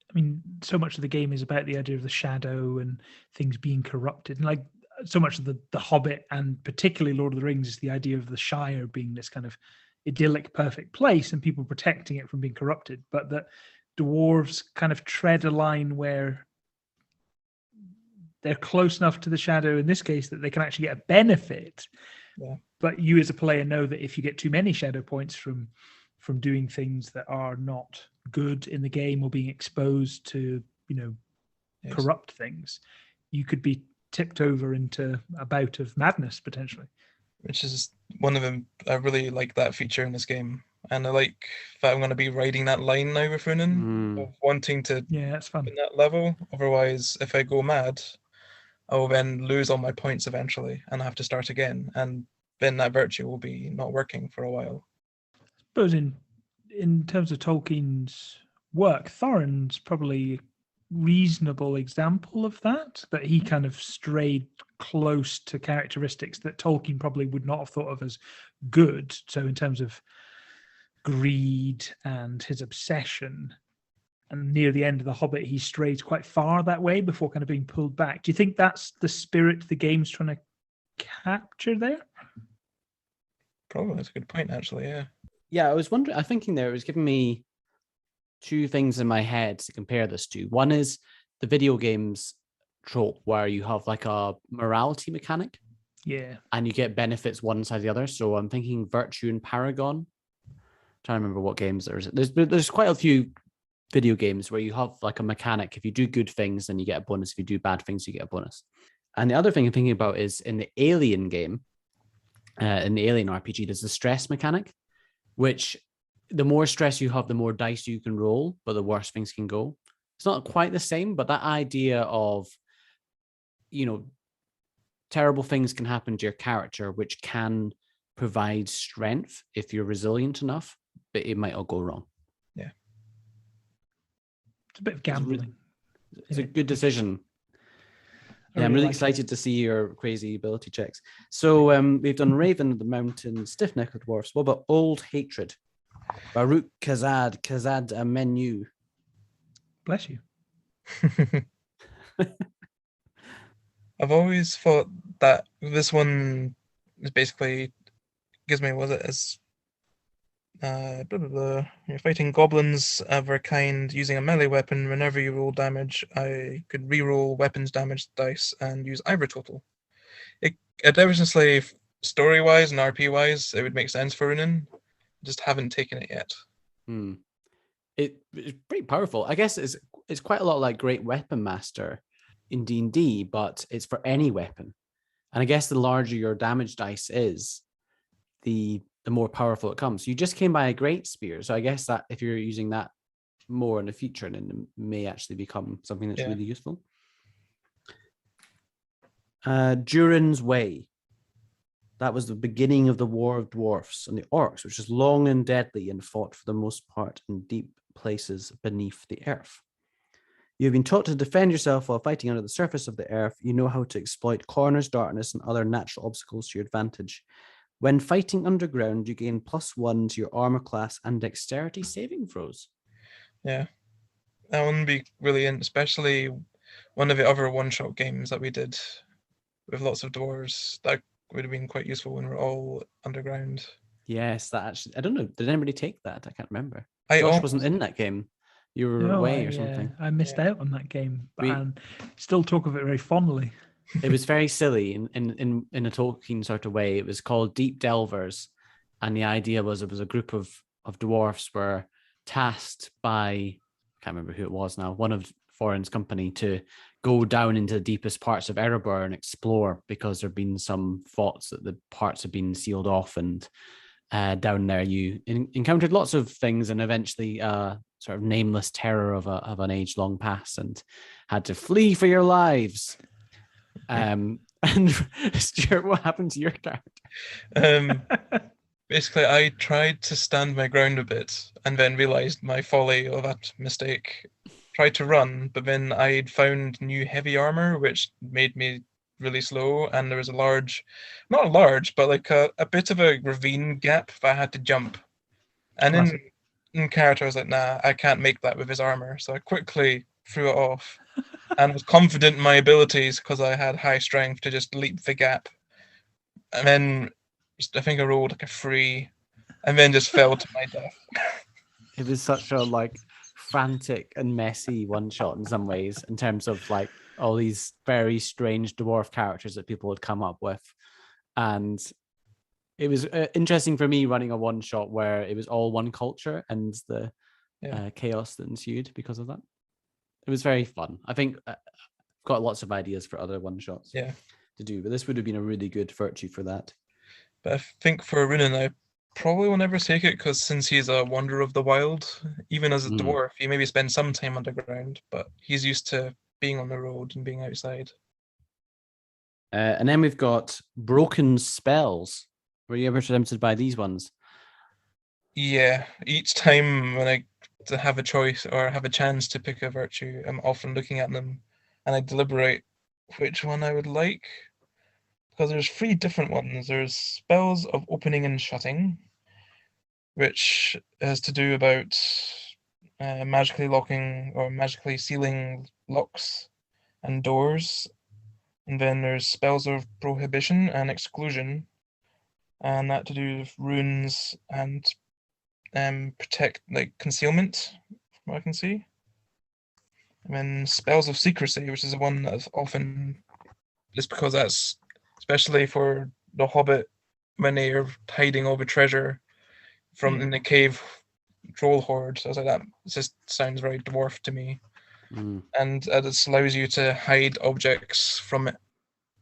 S1: I mean, so much of the game is about the idea of the shadow and things being corrupted. And like so much of the Hobbit and particularly Lord of the Rings is the idea of the Shire being this kind of idyllic, perfect place and people protecting it from being corrupted, but that dwarves kind of tread a line where they're close enough to the shadow in this case that they can actually get a benefit.
S3: Yeah.
S1: But you as a player know that if you get too many shadow points from doing things that are not good in the game or being exposed to,
S3: Yes.
S1: corrupt things, you could be tipped over into a bout of madness potentially.
S3: Which is one of them. I really like that feature in this game. And I like that I'm going to be riding that line now with Runin, of wanting to
S1: Yeah, that's fun.
S3: in that level. Otherwise, if I go mad, I will then lose all my points eventually and I have to start again. And then that virtue will be not working for a while.
S1: I suppose in terms of Tolkien's work, Thorin's probably a reasonable example of that he kind of strayed close to characteristics that Tolkien probably would not have thought of as good. So in terms of greed and his obsession, and near the end of The Hobbit, he strays quite far that way before kind of being pulled back. Do you think that's the spirit the game's trying to capture there?
S3: Probably, that's a good point, actually, yeah.
S2: Yeah, I was thinking there, it was giving me two things in my head to compare this to. One is the video games trope where you have like a morality mechanic.
S1: Yeah.
S2: And you get benefits one side or the other. So I'm thinking Virtue and Paragon. I'm trying to remember what games there is. There's quite a few video games where you have like a mechanic. If you do good things, then you get a bonus. If you do bad things, you get a bonus. And the other thing I'm thinking about is in the Alien game, in the Alien RPG, there's the stress mechanic, which the more stress you have, the more dice you can roll, but the worse things can go. It's not quite the same, but that idea of, terrible things can happen to your character, which can provide strength if you're resilient enough, but it might all go wrong.
S3: Yeah.
S1: It's a bit of gambling.
S2: It's a good decision. Yeah, I'm really excited to see your crazy ability checks. So we've done Raven of the Mountain, Stiff-Necked Dwarfs. What about Old Hatred? Baruch Kazad Amenu.
S1: Bless you.
S3: I've always thought that this one is basically gives me you're fighting goblins of a kind using a melee weapon. Whenever you roll damage, I could re-roll weapons damage dice and use either total. It obviously story-wise and RP-wise, it would make sense for Runin. Just haven't taken it yet.
S2: It's pretty powerful. I guess it's quite a lot like Great Weapon Master in D&D, but it's for any weapon. And I guess the larger your damage dice is, the more powerful it comes. You just came by a Great Spear, so I guess that if you're using that more in the future, then it may actually become something that's really useful. Durin's Way. That was the beginning of the War of Dwarfs and the Orcs, which is long and deadly and fought for the most part in deep places beneath the earth. You have been taught to defend yourself while fighting under the surface of the earth. You know how to exploit corners, darkness, and other natural obstacles to your advantage. When fighting underground, you gain +1 to your armor class and dexterity saving throws.
S3: Yeah, that one would be really, especially one of the other one-shot games that we did with lots of dwarves. That would have been quite useful when we're all underground.
S2: Yes, that actually, I don't know, did anybody take that? I can't remember. Josh wasn't in that game. You were away or something.
S1: I missed out on that game, and still talk of it very fondly.
S2: It was very silly in a Tolkien sort of way. It was called Deep Delvers, and the idea was it was a group of dwarfs were tasked by, I can't remember who it was now, one of Thorin's company, to go down into the deepest parts of Erebor and explore, because there have been some thoughts that the parts have been sealed off, and down there you encountered lots of things, and eventually sort of nameless terror of an age-long past, and had to flee for your lives. And Stuart, what happened to your character?
S3: Basically, I tried to stand my ground a bit and then realized my folly of that mistake. Tried to run, but then I'd found new heavy armor, which made me really slow, and there was not large, but like a bit of a ravine gap that I had to jump. And in character, I was like, nah, I can't make that with his armor, so I quickly threw it off. and was confident in my abilities because I had high strength to just leap the gap. And then I think I rolled like a 3, and then just fell to my death.
S2: It was such a like frantic and messy one shot in some ways, in terms of like all these very strange dwarf characters that people would come up with. And it was interesting for me running a one shot where it was all one culture and the chaos that ensued because of that. It was very fun. I think I've got lots of ideas for other one shots to do, but this would have been a really good virtue for that.
S3: But I think for Runin, I probably will never take it, because since he's a wanderer of the wild, even as a dwarf, he maybe spends some time underground, but he's used to being on the road and being outside.
S2: And then we've got broken spells. Were you ever tempted by these ones?
S3: Yeah, each time when I have a choice or have a chance to pick a virtue, I'm often looking at them and I deliberate which one I would like. Because there's 3 different ones. There's spells of opening and shutting, which has to do about magically locking or magically sealing locks and doors. And then there's spells of prohibition and exclusion, and that to do with runes and protect, like, concealment, from what I can see. And then spells of secrecy, which is the one that's often, just because that's especially for the Hobbit when they are hiding all the treasure from in the cave troll horde. So I was like, that just sounds very dwarf to me. And this allows you to hide objects from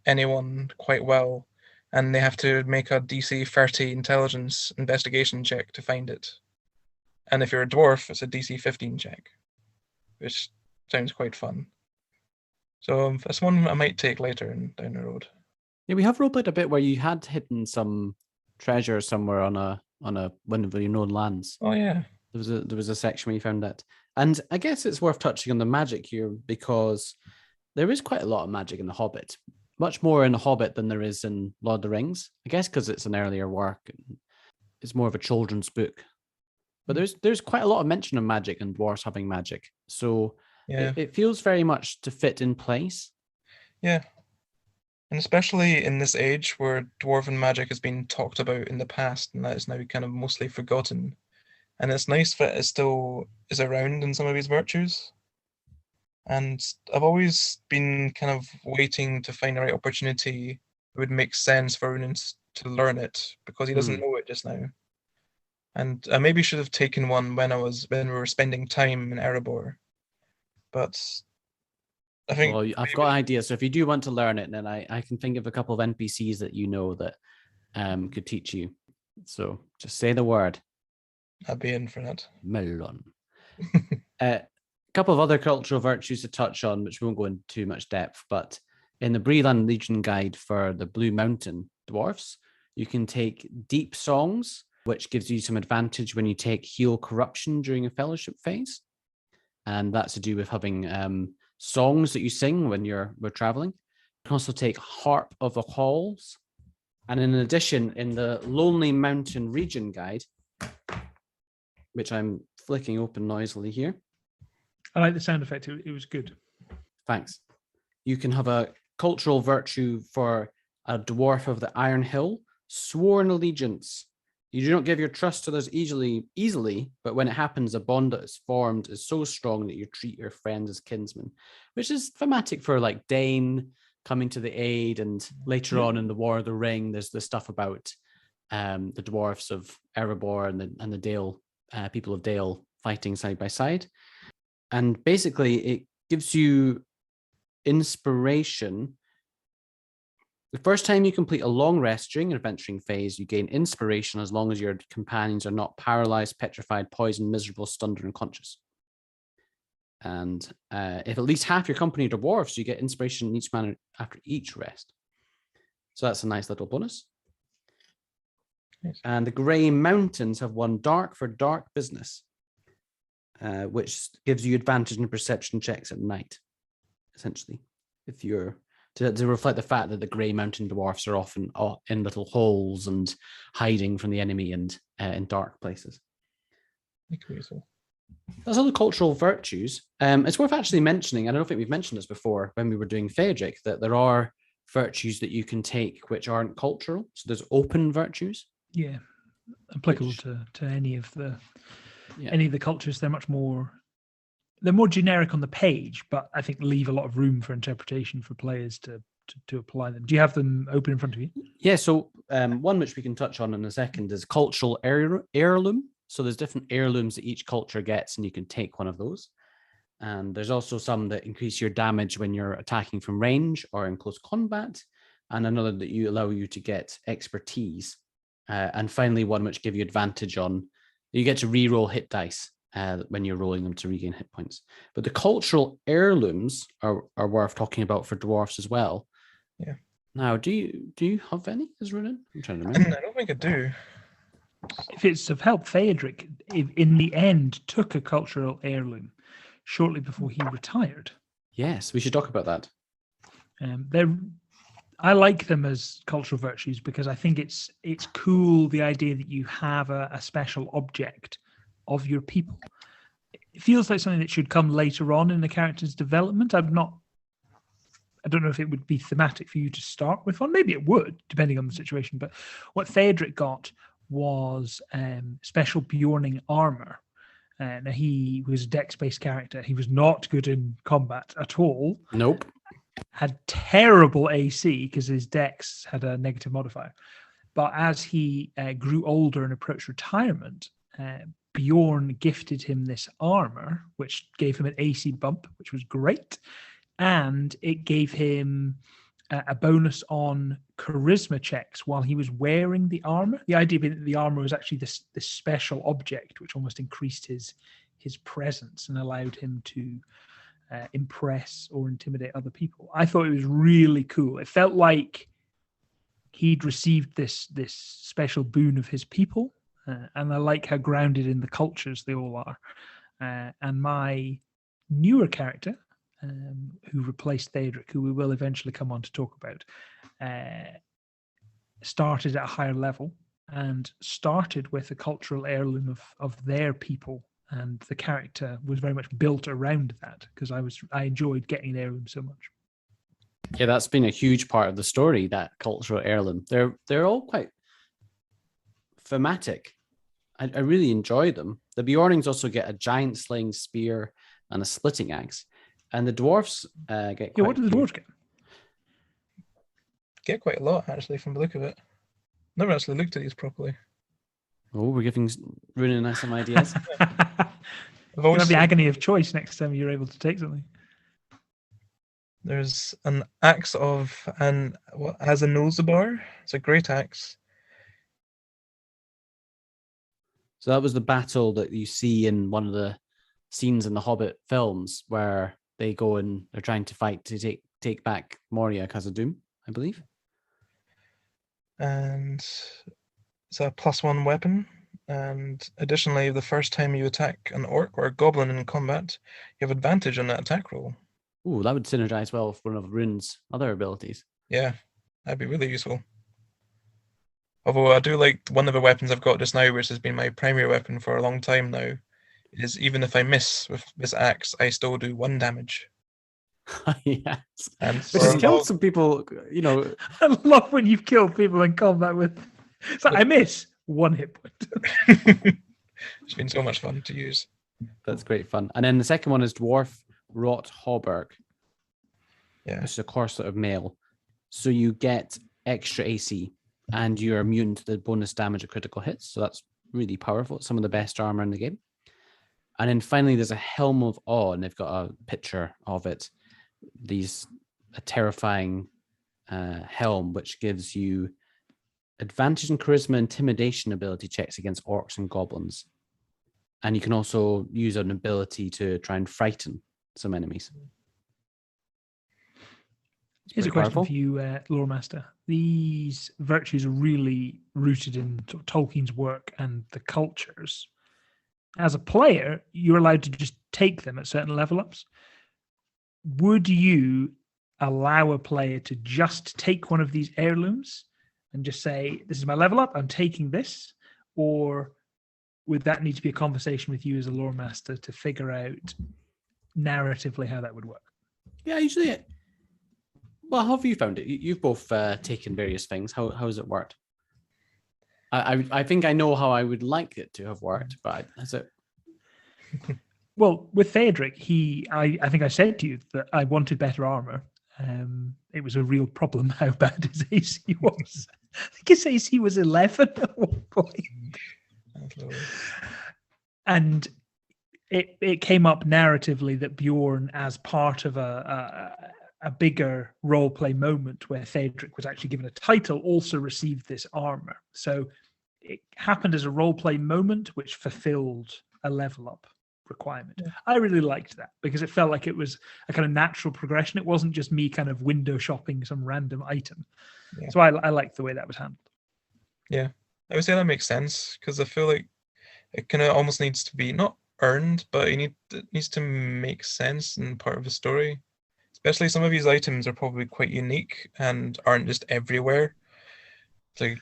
S3: anyone quite well, and they have to make a DC 30 intelligence investigation check to find it. And if you're a dwarf, it's a DC 15 check, which sounds quite fun. So that's one I might take later down the road.
S2: Yeah, we have roleplayed a bit where you had hidden some treasure somewhere on one of your known lands.
S3: Oh yeah.
S2: There was a section where you found that. And I guess it's worth touching on the magic here, because there is quite a lot of magic in The Hobbit. Much more in The Hobbit than there is in Lord of the Rings. I guess because it's an earlier work. And it's more of a children's book. But there's quite a lot of mention of magic and dwarves having magic. So it feels very much to fit in place.
S3: Yeah. And especially in this age where dwarven magic has been talked about in the past, and that is now kind of mostly forgotten. And it's nice that it still is around in some of these virtues. And I've always been kind of waiting to find the right opportunity that would make sense for Runin to learn it, because he doesn't know it just now. And I maybe should have taken one when we were spending time in Erebor. But I think...
S2: Well, I've got ideas. So if you do want to learn it, then I can think of a couple of NPCs that you know that could teach you. So just say the word.
S3: I'd be in for that.
S2: Melon. A couple of other cultural virtues to touch on, which we won't go into too much depth, but in the Breland Legion guide for the Blue Mountain dwarfs, you can take deep songs, which gives you some advantage when you take heal corruption during a fellowship phase. And that's to do with having songs that you sing when we're traveling. You can also take Harp of the Halls. And in addition, in the Lonely Mountain Region guide, which I'm flicking open noisily here.
S1: I like the sound effect. It was good.
S2: Thanks. You can have a cultural virtue for a dwarf of the Iron Hill, sworn allegiance. You do not give your trust to others easily, but when it happens, a bond that is formed is so strong that you treat your friends as kinsmen, which is thematic for like Dane coming to the aid, and later on in the War of the Ring, there's the stuff about the dwarfs of Erebor and the Dale people of Dale fighting side by side. And basically, it gives you inspiration. The first time you complete a long rest during an adventuring phase, you gain inspiration as long as your companions are not paralyzed, petrified, poisoned, miserable, stunned, or unconscious. And if at least half your company are dwarves, you get inspiration in each manner after each rest. So that's a nice little bonus. Nice. And the Grey Mountains have one dark for dark business, which gives you advantage in perception checks at night, essentially. If you're to reflect the fact that the Grey Mountain dwarfs are often in little holes and hiding from the enemy and in dark places. That's all the cultural virtues. It's worth actually mentioning, and I don't think we've mentioned this before when we were doing Phaedric, that there are virtues that you can take which aren't cultural. So there's open virtues.
S1: Yeah, applicable
S2: Which-
S1: to any of the
S2: Yeah.
S1: any of the cultures. They're more generic on the page, but I think leave a lot of room for interpretation for players to apply them. Do you have them open in front of you?
S2: Yeah, so one which we can touch on in a second is cultural heirloom. So there's different heirlooms that each culture gets, and you can take one of those. And there's also some that increase your damage when you're attacking from range or in close combat, and another that you allow you to get expertise. And finally, one which give you advantage on, you get to re-roll hit dice when you're rolling them to regain hit points. But the cultural heirlooms are worth talking about for dwarfs as well.
S3: Yeah.
S2: Now, do you have any as Runin? I'm trying to
S3: I
S2: remember.
S3: don't think I do.
S1: If it's of help, Phaedric, in the end, took a cultural heirloom shortly before he retired.
S2: Yes, we should talk about that.
S1: I like them as cultural virtues because I think it's cool, the idea that you have a special object of your people. It feels like something that should come later on in the character's development. I don't know if it would be thematic for you to start with one. Maybe it would, depending on the situation. But what Phaedric got was special Bjorning armor. Now, he was a dex-based character. He was not good in combat at all.
S2: Nope.
S1: Had terrible AC because his dex had a negative modifier. But as he grew older and approached retirement, Bjorn gifted him this armor, which gave him an AC bump, which was great. And it gave him a bonus on charisma checks while he was wearing the armor. The idea being that the armor was actually this special object, which almost increased his presence and allowed him to impress or intimidate other people. I thought it was really cool. It felt like he'd received this special boon of his people, and I like how grounded in the cultures they all are. And my newer character, who replaced Phaedric, who we will eventually come on to talk about, started at a higher level and started with a cultural heirloom of their people, and the character was very much built around that because I enjoyed getting an heirloom so much.
S2: Yeah, that's been a huge part of the story, that cultural heirloom. They're all quite thematic. I really enjoy them. The Bjornings also get a giant slaying spear and a splitting axe. And the dwarfs get
S1: Yeah, what did the dwarves get?
S3: Get quite a lot, actually, from the look of it. Never actually looked at these properly.
S2: Oh, we're giving Runin and I some ideas.
S3: I've
S1: You
S3: always
S1: have the agony of choice next time you're able to take something.
S3: There's an axe what has a Nulzabar. It's a great axe.
S2: So that was the battle that you see in one of the scenes in the Hobbit films where they go and they're trying to fight to take back Moria Khazad-dûm, I believe.
S3: And it's a +1 weapon. And additionally, the first time you attack an orc or a goblin in combat, you have advantage on that attack roll.
S2: Ooh, that would synergize well with one of Rune's other abilities.
S3: Yeah, that'd be really useful. Although I do like one of the weapons I've got just now, which has been my primary weapon for a long time now, is even if I miss with this axe, I still do 1 damage.
S2: Yes.
S3: And
S2: Which has killed some people,
S1: I love when you've killed people in combat with. So I miss 1 hit point.
S3: It's been so much fun to use.
S2: That's great fun. And then the second one is Dwarf Rot Hauberk.
S3: Yeah.
S2: Which is a corset of mail. So you get extra AC and you're immune to the bonus damage of critical hits. So that's really powerful. It's some of the best armor in the game. And then finally, there's a Helm of Awe, and they've got a picture of it. A terrifying helm, which gives you advantage in charisma intimidation ability checks against orcs and goblins. And you can also use an ability to try and frighten some enemies.
S1: Here's a question
S2: powerful.
S1: for you, Lore Master. These virtues are really rooted in Tolkien's work and the cultures. As a player, you're allowed to just take them at certain level ups. Would you allow a player to just take one of these heirlooms and just say, this is my level up, I'm taking this? Or would that need to be a conversation with you as a lore master to figure out narratively how that would work?
S2: Yeah, usually. Well, how have you found it? You've both taken various things. How has it worked? I think I know how I would like it to have worked, but has it?
S1: Well, with Theodric, I think I said to you that I wanted better armor. It was a real problem how bad his AC was. I think his AC was 11 at one point. And it came up narratively that Bjorn, as part of a bigger role play moment where Theodric was actually given a title, also received this armor. So it happened as a role play moment, which fulfilled a level up requirement. Yeah. I really liked that because it felt like it was a kind of natural progression. It wasn't just me kind of window shopping some random item. Yeah. So I liked the way that was handled.
S3: Yeah, I would say that makes sense because I feel like it kind of almost needs to be not earned, but it needs to make sense and part of the story. Especially some of these items are probably quite unique and aren't just everywhere. Like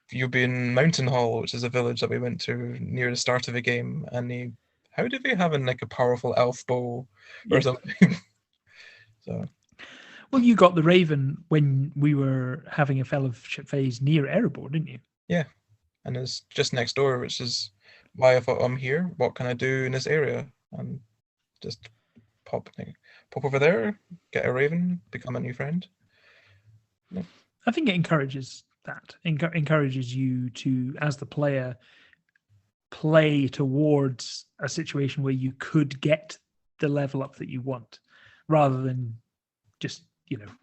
S3: you'll be in Mountain Hall, which is a village that we went to near the start of the game, and how do they have a powerful elf bow or something? So,
S1: well, you got the Raven when we were having a fellowship phase near Erebor, didn't you?
S3: Yeah, and it's just next door, which is why I thought I'm here. What can I do in this area? And just pop over there, get a Raven, become a new friend.
S1: Yeah. I think it encourages that. Encourages you to, as the player, play towards a situation where you could get the level up that you want, rather than just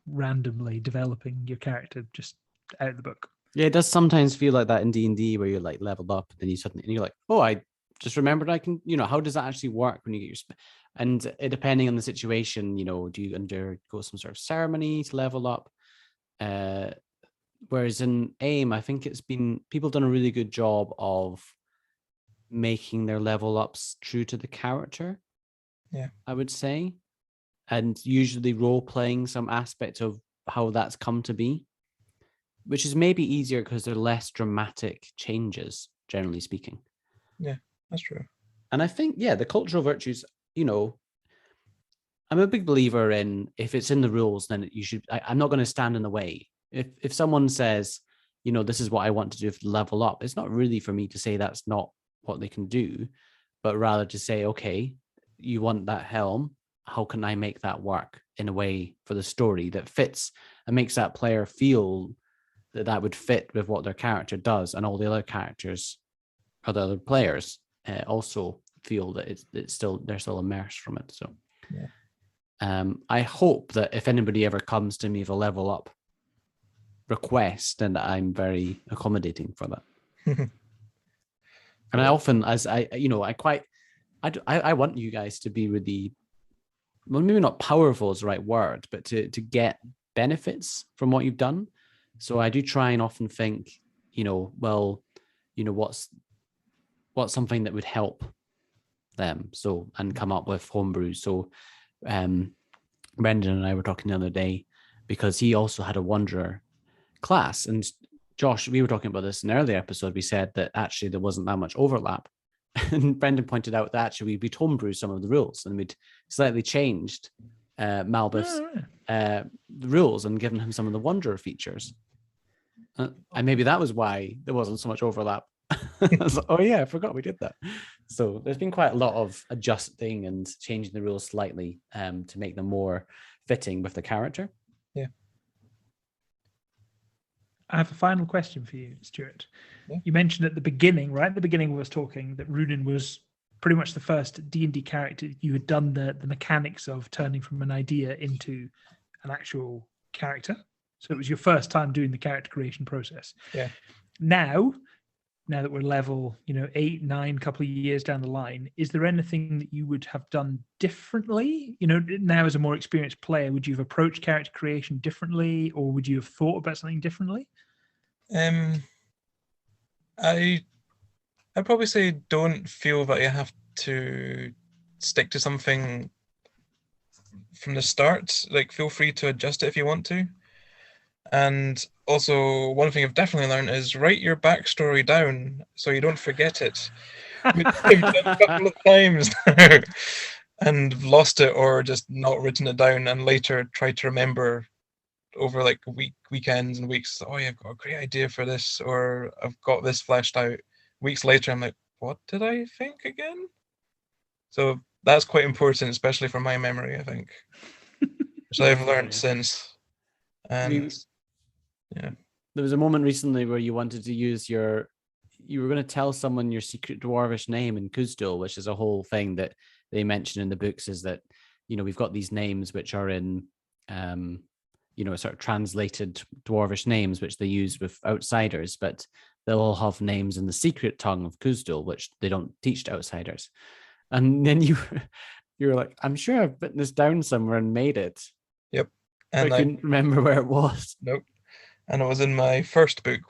S1: randomly developing your character just out of the book.
S2: Yeah, it does sometimes feel like that in D&D where you're like leveled up, and then you're like, oh, I just remembered I can. How does that actually work when you get your? And depending on the situation, do you undergo some sort of ceremony to level up? Whereas in AiME, I think people have done a really good job of making their level ups true to the character.
S3: Yeah,
S2: I would say, and usually role playing some aspect of how that's come to be, which is maybe easier because they're less dramatic changes, generally speaking.
S3: Yeah, that's true.
S2: And I think, the cultural virtues, I'm a big believer in if it's in the rules, then you should, I'm not going to stand in the way. If someone says, this is what I want to do to level up, it's not really for me to say that's not what they can do, but rather to say, okay, you want that helm, how can I make that work in a way for the story that fits and makes that player feel that would fit with what their character does, and all the other characters or the other players also feel that they're still immersed from it. So I hope that if anybody ever comes to me with a level up request, then I'm very accommodating for that. And I often, as I want you guys to be really, well, maybe not powerful is the right word, but to get benefits from what you've done. So I do try and often think, what's something that would help them. So, and come up with homebrews. So Brendan and I were talking the other day because he also had a Wanderer class. And Josh, we were talking about this in an earlier episode. We said that actually there wasn't that much overlap. And Brendan pointed out that actually we'd homebrew some of the rules and we'd slightly changed Malbus the rules and given him some of the Wanderer features. And maybe that was why there wasn't so much overlap. I was like, oh yeah, I forgot we did that. So there's been quite a lot of adjusting and changing the rules slightly to make them more fitting with the character.
S3: Yeah.
S1: I have a final question for you, Stuart.
S3: Yeah.
S1: You mentioned at the beginning, right? At the beginning we was talking that Runin was pretty much the first D&D character. You had done the mechanics of turning from an idea into an actual character. So it was your first time doing the character creation process.
S3: Yeah.
S1: Now that we're level, 8, 9, couple of years down the line, is there anything that you would have done differently? Now as a more experienced player, would you have approached character creation differently, or would you have thought about something differently?
S3: I'd probably say don't feel that you have to stick to something from the start. Like, feel free to adjust it if you want to. And also, one thing I've definitely learned is write your backstory down so you don't forget it. which I've done a couple of times now, and lost it or just not written it down, and later tried to remember over like weekends and weeks. Oh, yeah, I've got a great idea for this, or I've got this fleshed out. Weeks later, I'm like, what did I think again? So that's quite important, especially for my memory, I think, which I've learned since. And yeah,
S2: there was a moment recently where you wanted to use you were going to tell someone your secret dwarvish name in Kuzdul, which is a whole thing that they mention in the books, is that, we've got these names which are in, sort of translated dwarvish names, which they use with outsiders, but they'll all have names in the secret tongue of Kuzdul, which they don't teach to outsiders. And then you were like, I'm sure I've written this down somewhere and made it.
S3: Yep.
S2: And I couldn't remember where it was.
S3: Nope. And it was in my first book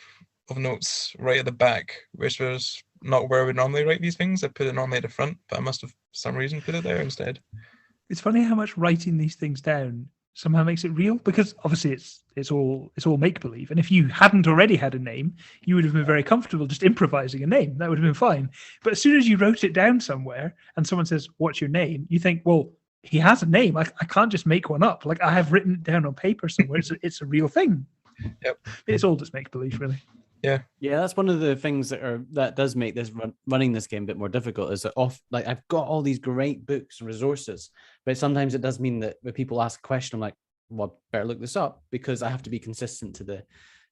S3: of notes right at the back, which was not where we normally write these things. I put it normally at the front, but I must have, for some reason, put it there instead.
S1: It's funny how much writing these things down somehow makes it real, because obviously it's all make-believe. And if you hadn't already had a name, you would have been very comfortable just improvising a name. That would have been fine. But as soon as you wrote it down somewhere and someone says, what's your name? You think, well, he has a name. I can't just make one up. Like, I have written it down on paper somewhere. It's a real thing.
S3: Yep.
S1: It's all just make-believe, really.
S3: Yeah.
S2: That's one of the things that does make this running this game a bit more difficult, is that I've got all these great books and resources, but sometimes it does mean that when people ask a question, I'm like, well, better look this up, because I have to be consistent to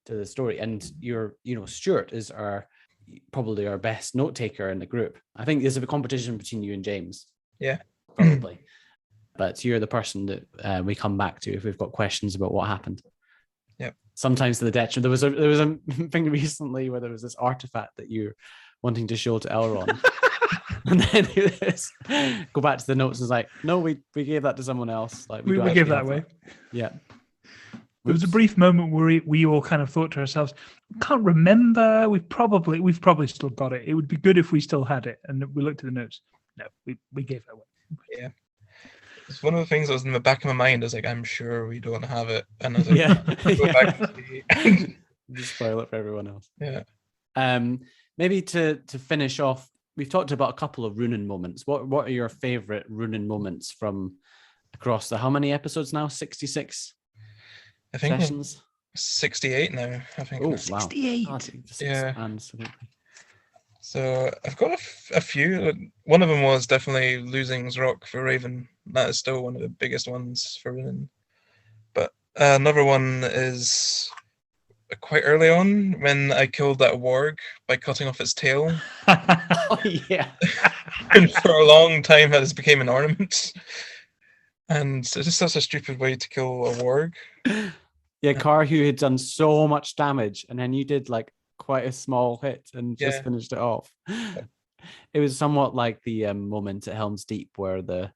S2: the story. And Stuart is probably our best note taker in the group. I think there's a competition between you and James.
S3: Yeah.
S2: Probably. But you're the person that we come back to if we've got questions about what happened.
S3: Yep. Sometimes
S2: to the detriment. There was a thing recently where there was this artifact that you're wanting to show to Elrond. And then go back to the notes and it's like, no, we gave that to someone else. Like we
S1: gave that away.
S2: Yeah.
S1: There was a brief moment where we all kind of thought to ourselves, can't remember. We've probably still got it. It would be good if we still had it. And we looked at the notes. No, we gave that away.
S3: Yeah. It's one of the things that was in the back of my mind. Is like, I'm sure we don't have it, and I was like, go back and see.
S2: Just spoil it for everyone else.
S3: Yeah.
S2: Maybe to finish off, we've talked about a couple of Runin moments. What are your favorite Runin moments from across how many episodes now? 66.
S3: I think
S2: sessions.
S3: 68 now. I think.
S2: Oh, wow.
S1: 68.
S3: Yeah.
S2: Absolutely.
S3: So I've got a few. One of them was definitely losing Zrock for Raven. That is still one of the biggest ones for Runin. But another one is quite early on when I killed that warg by cutting off its tail.
S2: Oh, yeah.
S3: And for a long time that has became an ornament. And it's just such a stupid way to kill a warg.
S2: Yeah, Carhu had done so much damage, and then you did like quite a small hit and just finished it off. It was somewhat like the moment at Helm's Deep where the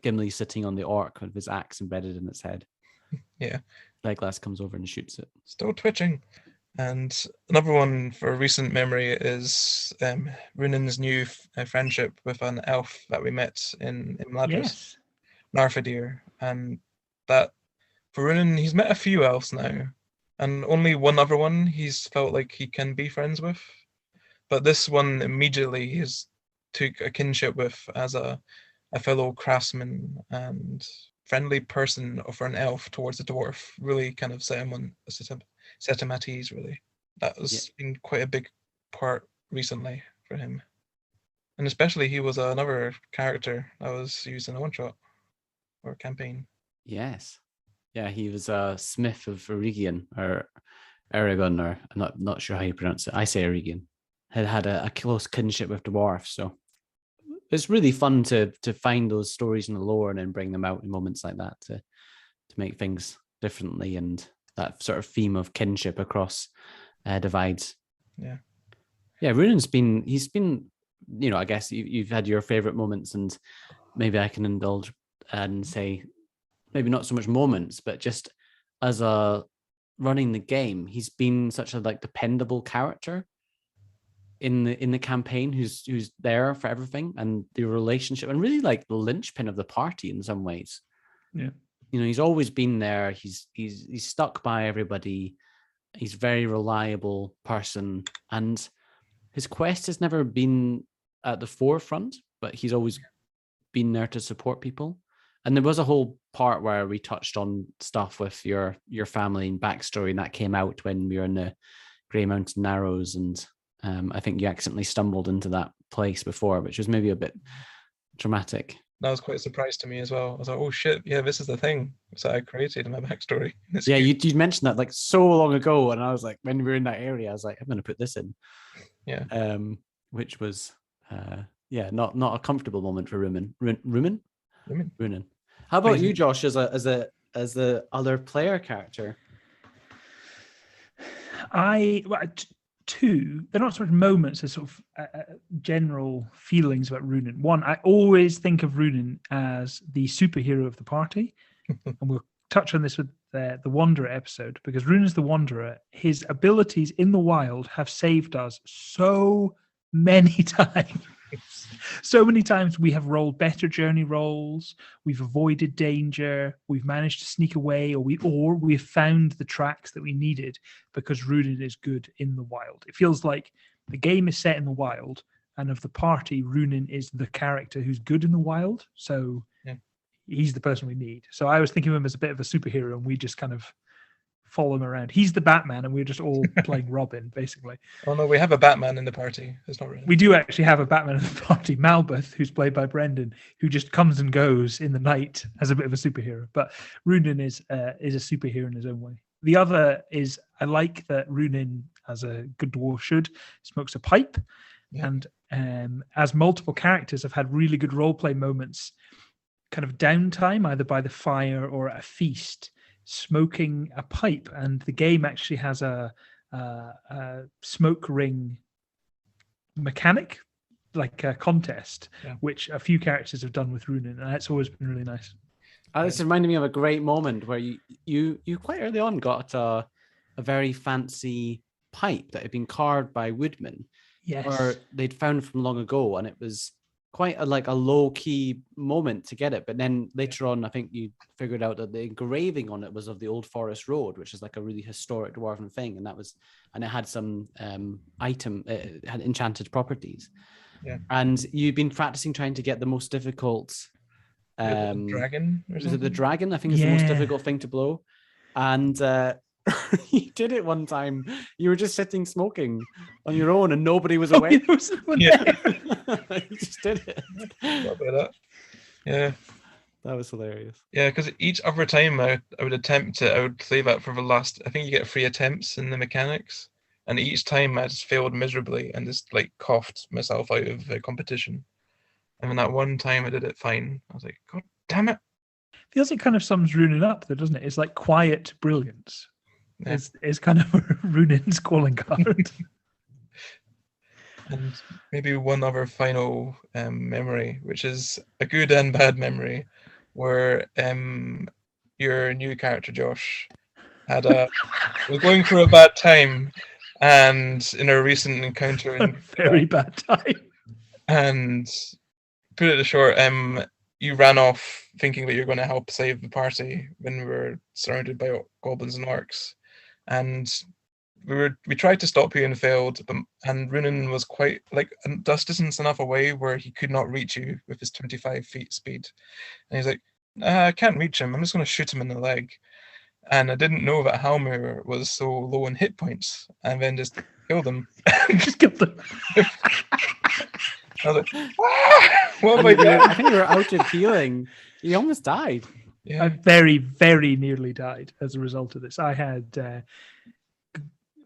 S2: Gimli sitting on the orc with his axe embedded in its head.
S3: Yeah.
S2: Legolas comes over and shoots it.
S3: Still twitching. And another one for recent memory is Runin's new friendship with an elf that we met in Mladris, Narfadir. And that, for Runin, he's met a few elves now, and only one other one he's felt like he can be friends with. But this one immediately he's took a kinship with as a fellow craftsman and friendly person for an elf towards the dwarf. Really kind of set him at ease, really. That has been quite a big part recently for him. And especially he was another character that was used in a one-shot or campaign.
S2: Yes. Yeah, he was a smith of Eregion, or Aragon, or I'm not sure how you pronounce it. I say Eregion. Had a close kinship with dwarfs, so it's really fun to find those stories in the lore and then bring them out in moments like that to make things differently, and that sort of theme of kinship across divides. Yeah, Runin's been I guess you've had your favorite moments, and maybe I can indulge and say maybe not so much moments, but just as a running the game, he's been such a dependable character in the campaign, who's there for everything, and the relationship, and really like the linchpin of the party in some ways.
S1: Yeah,
S2: he's always been there. He's stuck by everybody. He's a very reliable person, and his quest has never been at the forefront, but he's always been there to support people. And there was a whole part where we touched on stuff with your family and backstory, and that came out when we were in the Grey Mountain Narrows, and I think you accidentally stumbled into that place before, which was maybe a bit dramatic.
S3: That was quite a surprise to me as well. I was like, oh shit, yeah, this is the thing that I created in my backstory.
S2: Yeah, you mentioned that like so long ago, and I was like, when we were in that area, I was like, I'm going to put this in.
S3: Yeah.
S2: Which was, not a comfortable moment for Runin. How about you, Josh, as the other player character?
S1: Two, they're not sort of moments, they're sort of general feelings about Runin. One, I always think of Runin as the superhero of the party. And we'll touch on this with the Wanderer episode, because Runin's the Wanderer. His abilities in the wild have saved us so many times. So many times we have rolled better journey rolls, we've avoided danger, we've managed to sneak away, or we've found the tracks that we needed because Runin is good in the wild. It feels like the game is set in the wild, and of the party, Runin is the character who's good in the wild. So he's the person we need. So I was thinking of him as a bit of a superhero, and we just kind of follow him around. He's the Batman, and we're just all playing Robin, basically.
S3: Oh no, we have a Batman in the party. It's not really.
S1: We do actually have a Batman in the party, Malbeth, who's played by Brendan, who just comes and goes in the night as a bit of a superhero. But Runin is a superhero in his own way. The other is, I like that Runin, as a good dwarf should, smokes a pipe, and as multiple characters have had really good roleplay moments, kind of downtime, either by the fire or at a feast, smoking a pipe. And the game actually has a smoke ring mechanic, like a contest, which a few characters have done with Runin, and that's always been really nice.
S2: This reminded me of a great moment where you quite early on got a very fancy pipe that had been carved by woodmen, or they'd found from long ago, and it was quite a low key moment to get it. But then later on, I think you figured out that the engraving on it was of the Old Forest Road, which is like a really historic dwarven thing, and it had some it had enchanted properties. And you've been practicing trying to get the most difficult
S3: dragon, or
S2: was it the dragon? I think it's the most difficult thing to blow. And you did it one time. You were just sitting smoking on your own, and nobody was aware.
S1: You just
S2: did it.
S3: Yeah,
S2: that was hilarious.
S3: Yeah, because each other time I would attempt it, I would play that for the last. I think you get 3 attempts in the mechanics, and each time I just failed miserably and just coughed myself out of the competition. And then that one time I did it fine. I was like, God damn it!
S1: Feels it kind of sums Runin up, though, doesn't it? It's like quiet brilliance. Yeah. It's kind of Runin's calling card.
S3: And maybe one other final memory, which is a good and bad memory, where your new character Josh was going through a bad time, and in a recent encounter,
S1: very bad time.
S3: And put it short, you ran off thinking that you're going to help save the party when we were surrounded by goblins and orcs. And we tried to stop you and failed, and Runin was quite a distance enough away where he could not reach you with his 25 feet speed. And he's like, I can't reach him, I'm just going to shoot him in the leg. And I didn't know that Halmir was so low in hit points, and then just killed him.
S1: Just killed him.
S3: I was like, what have I done?
S2: I think you were out of healing. You almost died.
S1: Yeah. I very, very nearly died as a result of this. I had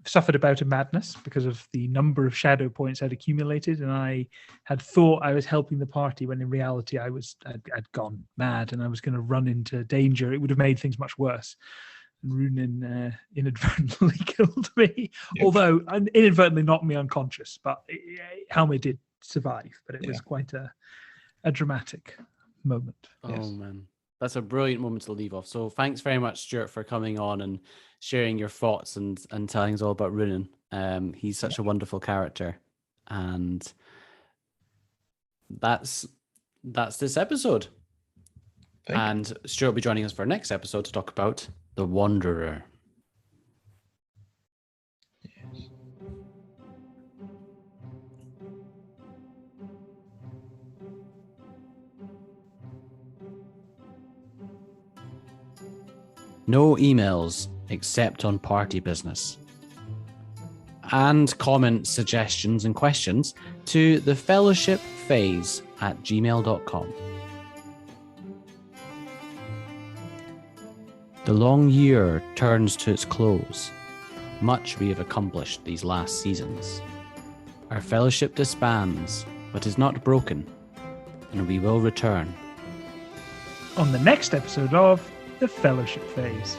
S1: suffered a bout of madness because of the number of shadow points I'd accumulated, and I had thought I was helping the party when in reality I'd gone mad and I was going to run into danger. It would have made things much worse. And Runin inadvertently killed me, although inadvertently knocked me unconscious. But Halmir did survive, but it was quite a dramatic moment.
S2: Oh man, that's a brilliant moment to leave off. So thanks very much, Stuart, for coming on and sharing your thoughts and telling us all about Runin. He's such a wonderful character, and that's this episode. And Stuart will be joining us for our next episode to talk about the Wanderer. No emails except on party business. And comment suggestions and questions to thefellowshipphase@gmail.com. The long year turns to its close. Much we have accomplished these last seasons. Our fellowship disbands, but is not broken, and we will return.
S1: On the next episode of The Fellowship Phase.